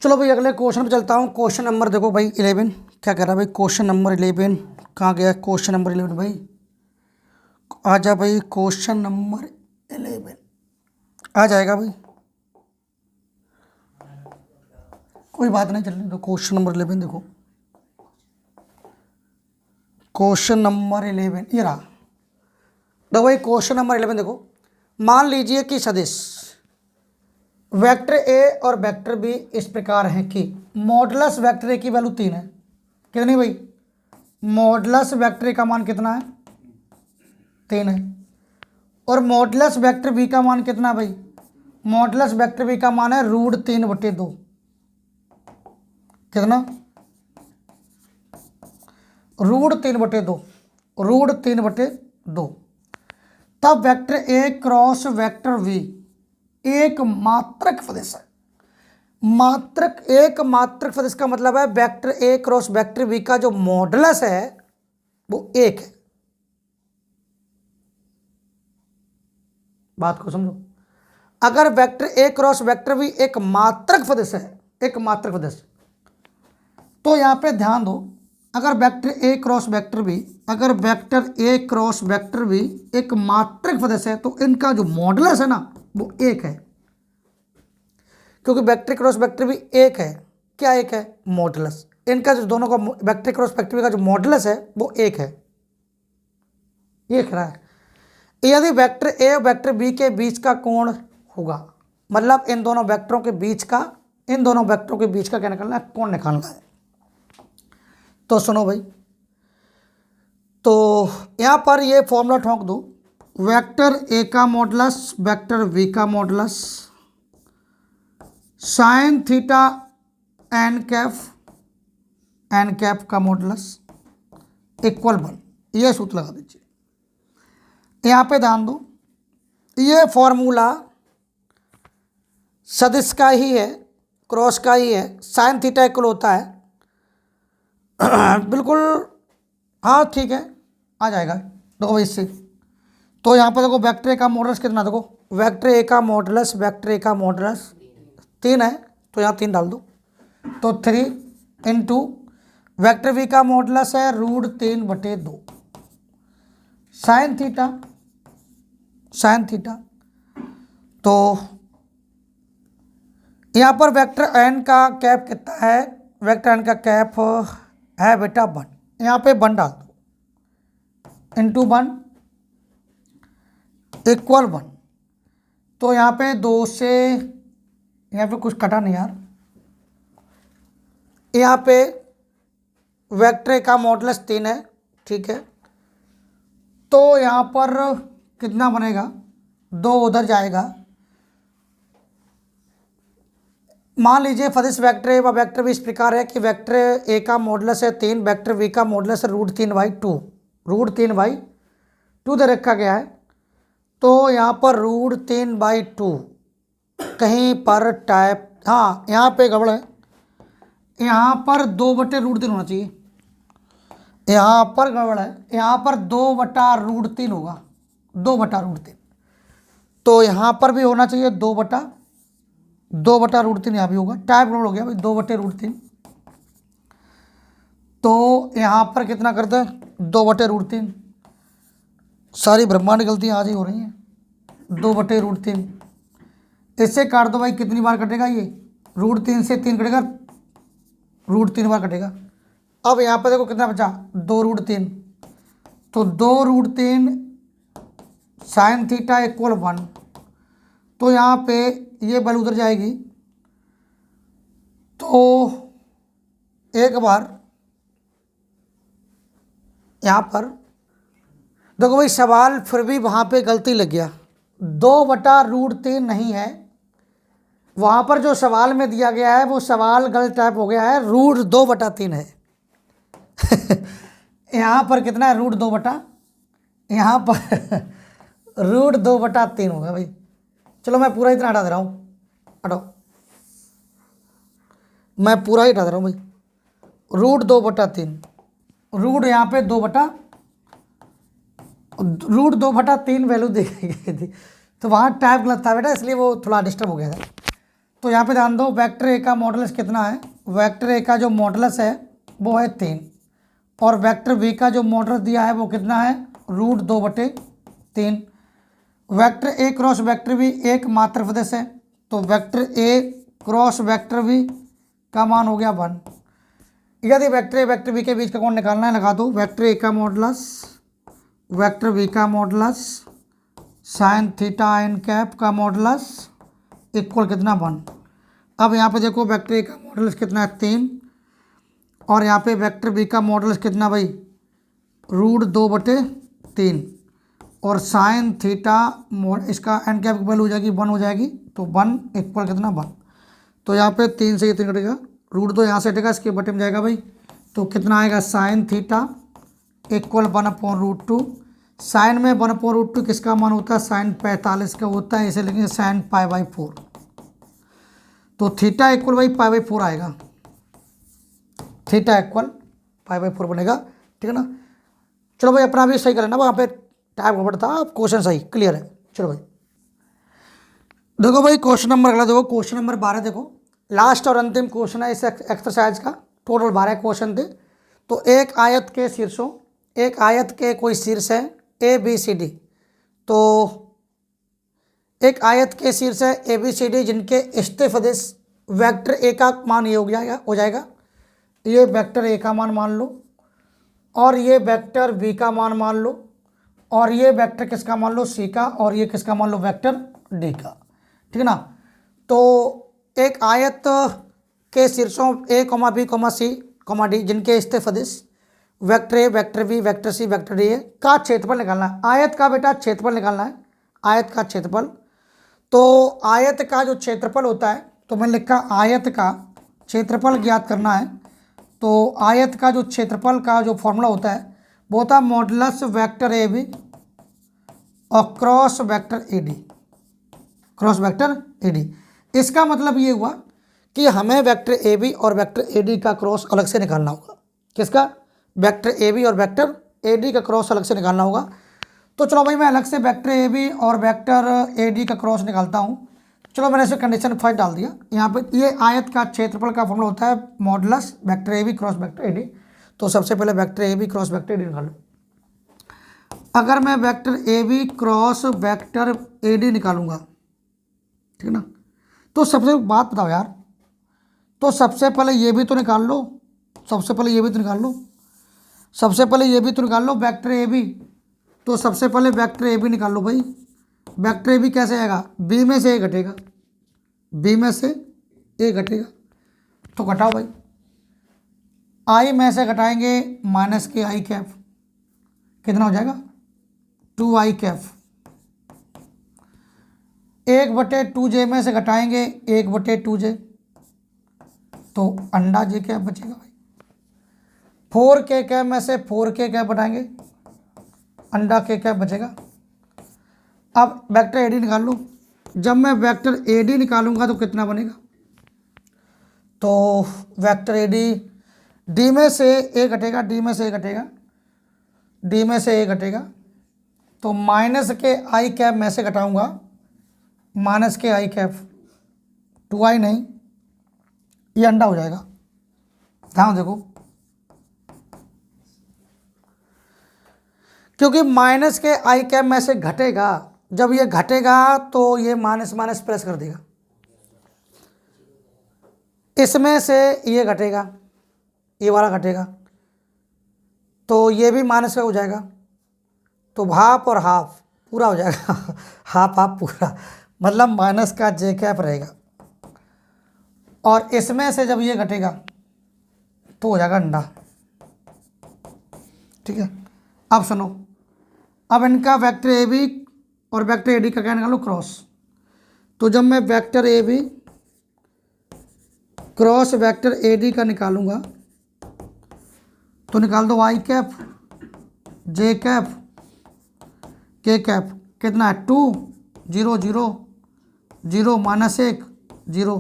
चलो भाई अगले क्वेश्चन पे चलता हूँ। क्वेश्चन नंबर देखो भाई 11, क्या कह रहा है भाई, क्वेश्चन नंबर 11 कहाँ गया, क्वेश्चन नंबर 11 भाई, आ जा भाई, क्वेश्चन नंबर 11 आ जाएगा भाई, कोई बात नहीं, चलने दो। क्वेश्चन नंबर 11 देखो, क्वेश्चन नंबर 11 ये रहा। देखो भाई क्वेश्चन नंबर 11 देखो, मान लीजिए कि सदिश वेक्टर ए और वेक्टर बी इस प्रकार है कि मॉडुलस वेक्टर ए की वैल्यू 3 है, कितनी भाई, मॉडुलस वेक्टर ए का मान कितना है, 3 है, और मॉडुलस वेक्टर बी का मान कितना भाई, मॉडुलस वेक्टर बी का मान है √3/2, कितना, √3/2, √3/2। तब vector A cross vector V एक मात्रक सदिश है। मात्रक, एक मात्रक सदिश का मतलब है vector A cross vector V का जो मॉडुलस है वो 1 है। बात को समझो, अगर vector A cross vector V एक मात्रक सदिश है, एक मात्रक सदिश, तो यहां पे ध्यान दो, अगर vector A cross vector B, अगर vector A cross vector B एक मात्रक सदिश है, तो इनका जो मॉडुलस है ना वो 1 है, क्योंकि वेक्टर क्रॉस वेक्टर बी 1 है, क्या 1 है, मॉडुलस, इनका जो दोनों का वेक्टर क्रॉस वेक्टर बी का जो मॉडुलस है वो 1 है, ये कह रहा है। यदि वेक्टर ए और वेक्टर बी के बीच का कोण होगा, मतलब इन दोनों वेक्टरों के बीच का, इन दोनों वेक्टरों के बीच का क्या निकालना है, कोण निकालना है। तो सुनो भाई, तो यहां पर ये फॉर्मूला ठोक दो, वेक्टर ए का मॉडुलस वेक्टर बी का modulus sine theta N cap का मॉडुलस इक्वल 1, ये सूत्र लगा दीजिए। यहाँ पे ध्यान दो, ये फॉर्मूला सदिश का ही है, क्रॉस का ही है, साइन थीटा इक्वल होता है बिल्कुल, हाँ ठीक है, आ जाएगा। देखो इससे तो यहाँ पर देखो वेक्टर ए का मॉडुलस कितना, देखो वेक्टर ए का मॉडुलस, वेक्टर ए का मॉडुलस 3 है, तो यहाँ 3 डाल दो, तो 3 इंटू वेक्टर वी का मॉडुलस है √3/2 साइन थीटा, साइन थीटा। तो यहाँ पर वेक्टर एन का कैप कितना है, वेक्टर एन का कैप है बेटा 1, यहाँ पे 1 डाल दो इंटू 1 इक्वल 1। तो यहाँ पे 2 से, यहाँ पे कुछ कटा नहीं यार, यहाँ पे वेक्टर ए का मॉडुलस 3 है, ठीक है। तो यहाँ पर कितना बनेगा, 2 उधर जाएगा। मान लीजिए फॉर दिस वेक्टर ए व वेक्टर बी इस प्रकार है कि वेक्टर ए का मॉडुलस है 3, वेक्टर बी का मॉडुलस है √3/2, √3/2 दे रखा गया है। तो यहाँ पर √3/2 कहीं पर टाइप, हाँ यहाँ पे गड़बड़ है, यहाँ पर 2/√3 होना चाहिए, यहाँ पर गड़बड़ है, यहाँ पर 2/√3 होगा, 2/√3। तो यहाँ पर भी होना चाहिए 2/√3, यहाँ भी होगा, टाइप गड़बड़ हो गया भाई, 2/√3। तो यहाँ पर कितना करते हैं 2/√3, सारी ब्रह्मांड गलतियाँ आज ही हो रही हैं, 2/√3। इससे काट दो भाई, कितनी बार कटेगा ये, √3 से 3 कटेगा, √3 बार कटेगा। अब यहाँ पर देखो कितना बचा, 2√3, तो 2√3 साइन थीटा इक्वल 1। तो यहाँ पे ये वैल्यू उधर जाएगी, तो एक बार यहाँ पर देखो भाई, सवाल फिर भी वहाँ पे गलती लग गया, 2/√3 नहीं है, वहाँ पर जो सवाल में दिया गया है वो सवाल गलत टाइप हो गया है, √2/3 है। यहाँ पर कितना है, √2, यहाँ पर √2/3 होगा भाई। चलो मैं पूरा इतना हटा दे रहा हूँ, हटाओ, मैं पूरा ही हटा दे रहा हूँ भाई, √2/3, रूट यहाँ पे 2/3 वैल्यू देखी गई थी, तो वहाँ टाइप गलत था बेटा, इसलिए वो थोड़ा डिस्टर्ब हो गया था। तो यहाँ पे ध्यान दो, वेक्टर ए का मॉडुलस कितना है, वेक्टर ए का जो मॉडुलस है वो है 3, और वेक्टर बी का जो मॉडुलस दिया है वो कितना है, √2/3। Vector A cross vector B एक मात्र सदस्य है, तो vector A cross vector B का मान हो गया 1। यदि वेक्टर ए वेक्टर बी के बीच का कोण निकालना है, लगा दो, वेक्टर ए का मॉडुलस वेक्टर बी का modulus sine theta N cap का मॉडुलस इक्वल कितना 1। अब यहाँ पे देखो वेक्टर ए का मॉडुलस कितना है 3, और यहाँ पे वेक्टर बी का मॉडुलस कितना भाई, √2/3, और साइन थीटा इसका एन कैप की वैल्यू हो जाएगी 1 हो जाएगी, तो 1 इक्वल कितना 1। तो यहाँ पे 3 से ये 3 कटेगा, √2 यहाँ से हटेगा, इसके बटे में जाएगा भाई, तो कितना आएगा साइन थीटा इक्वल 1/√2। साइन में 1/√2 किसका मान होता है, साइन 45 का होता है, इसे लिखेंगे साइन π/4। तो थीटा इक्वल भाई π/4 आएगा, थीटा इक्वल π/4 बनेगा, ठीक है ना। चलो भाई अपना भी सही करें ना, वहाँ पे टाइप गड़बड़ था, क्वेश्चन सही क्लियर है। चलो भाई देखो भाई क्वेश्चन नंबर अगला देखो, क्वेश्चन नंबर 12 देखो, लास्ट और अंतिम क्वेश्चन है इस एक्सरसाइज का, टोटल 12 क्वेश्चन थे। तो एक आयत के शीर्षों, एक आयत के कोई शीर्ष है ABCD, तो एक आयत के शीर्ष है ABCD जिनके स्थित सदिश वेक्टर ए का मान ये हो जाएगा, ये वेक्टर ए का मान मान लो, और ये वेक्टर बी का मान मान लो, और ये वेक्टर किसका मान लो, सी का, और ये किसका मान लो, वेक्टर डी का, ठीक है ना। तो एक आयत के शीर्षों A, B, C, D जिनके स्थित सदिश vector A vector B vector C vector D का क्षेत्रफल निकालना है। आयत का बेटा क्षेत्रफल निकालना है, आयत का क्षेत्रफल। तो आयत का जो क्षेत्रफल होता है, तो मैंने लिखा आयत का क्षेत्रफल ज्ञात करना है। तो आयत का जो क्षेत्रफल का जो फॉर्मूला होता है वो होता है मॉडुलस वेक्टर ए बी और cross vector A D, cross vector A D. इसका मतलब ये हुआ कि हमें वेक्टर ए बी और वेक्टर ए डी का क्रॉस अलग से निकालना होगा। किसका, वेक्टर ए बी और वेक्टर ए डी का क्रॉस अलग से निकालना होगा। तो चलो भाई मैं अलग से वेक्टर ए बी और वेक्टर ए डी का क्रॉस निकालता हूँ। चलो मैंने इसे कंडीशन 5 डाल दिया। यहाँ पे ये आयत का क्षेत्रफल का फॉर्मूला होता है modulus vector A B cross vector A D. तो सबसे पहले vector A B cross vector A D निकालो। अगर मैं vector A B cross vector A D निकालूंगा, ठीक ना, तो सबसे बात बताओ यार, तो सबसे पहले ये भी तो निकाल लो, सबसे पहले ये भी तो निकाल लो, सबसे पहले ये भी तो निकाल लो वेक्टर ए बी। तो सबसे पहले वेक्टर ए बी निकाल लो भाई। वेक्टर ए बी कैसे आएगा, बी में से ए घटेगा, बी में से ए घटेगा, तो घटाओ भाई। आई में से घटाएंगे माइनस के आई कैप, कितना हो जाएगा 2 आई कैप। 1/2j में से घटाएंगे 1/2j, तो अंडा जे कैप बचेगा भाई। 4k कैप में से 4k कैप घटाएंगे, अंडा के कैप बचेगा। अब वेक्टर ए डी निकाल लो। जब मैं वेक्टर ए डी निकालूंगा तो कितना बनेगा, तो वेक्टर ए डी, डी में से ए घटेगा, डी में से ए घटेगा, डी में से ए घटेगा, तो माइनस के आई कैप में से घटाऊंगा माइनस के आई कैप, 2i नहीं, ये अंडा हो जाएगा। ध्यान देखो, क्योंकि माइनस के आई कैप में से घटेगा, जब ये घटेगा तो ये माइनस माइनस प्लस कर देगा, इसमें से ये घटेगा, ये वाला घटेगा, तो ये भी माइनस का हो जाएगा, तो हाफ और हाफ पूरा हो जाएगा हाफ हाफ पूरा, मतलब माइनस का जे कैप रहेगा। और इसमें से जब ये घटेगा तो हो जाएगा अंडा। ठीक है, अब सुनो, अब इनका वेक्टर ए बी और वेक्टर ए डी का क्या निकालो, क्रॉस। तो जब मैं vector A B cross vector A D का निकालूंगा तो निकाल दो I cap, J cap, K cap, कितना है 2 0 0 0 -1 0,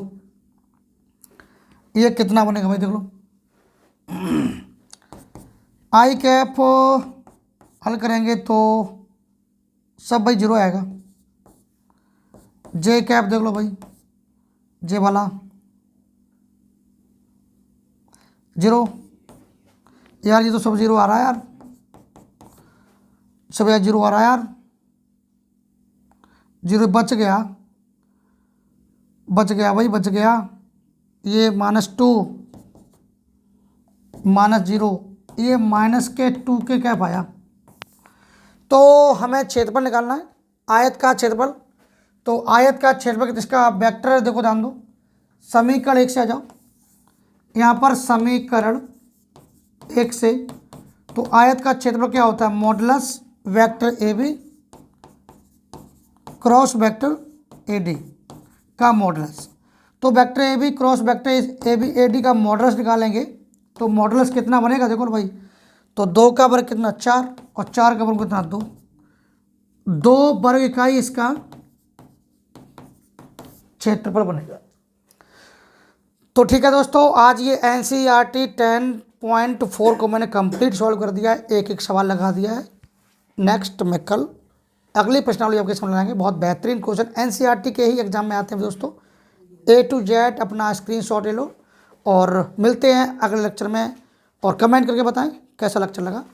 ये कितना बनेगा भाई देख लो। आई कैप हल करेंगे तो सब भाई 0 आएगा। जे कैप देख लो भाई, जे वाला 0, यार ये तो सब 0 आ रहा है यार, सब यार 0 आ रहा है यार, 0 बच गया, बच गया भाई, बच गया। ये -2 -0, ये माइनस के 2 के कैप आया। तो हमें क्षेत्रफल निकालना है, आयत का क्षेत्रफल। तो आयत का क्षेत्रफल इसका वेक्टर देखो, ध्यान दो, समीकरण 1 से आ जाओ। यहाँ पर समीकरण 1 से, तो आयत का क्षेत्रफल क्या होता है, modulus vector A B cross vector A D का मॉडुलस। तो vector A B cross vector A B A D का मॉडुलस निकालेंगे तो मॉडुलस कितना बनेगा देखो भाई। तो 2 का वर्ग कितना 4 और 4 का वर्ग कितना 2, 2 वर्ग इकाई इसका क्षेत्रफल बनेगा। तो ठीक है दोस्तों, आज ये NCERT 10.4 को मैंने कंप्लीट सॉल्व कर दिया है, एक एक सवाल लगा दिया है। नेक्स्ट मैं कल अगली प्रश्नावली आपके सामने लाएंगे। बहुत बेहतरीन क्वेश्चन NCERT के ही एग्जाम में आते हैं दोस्तों। A to Z अपना स्क्रीनशॉट ले लो और मिलते हैं अगले लेक्चर में। और कमेंट करके बताएं कैसा लेक्चर लगा।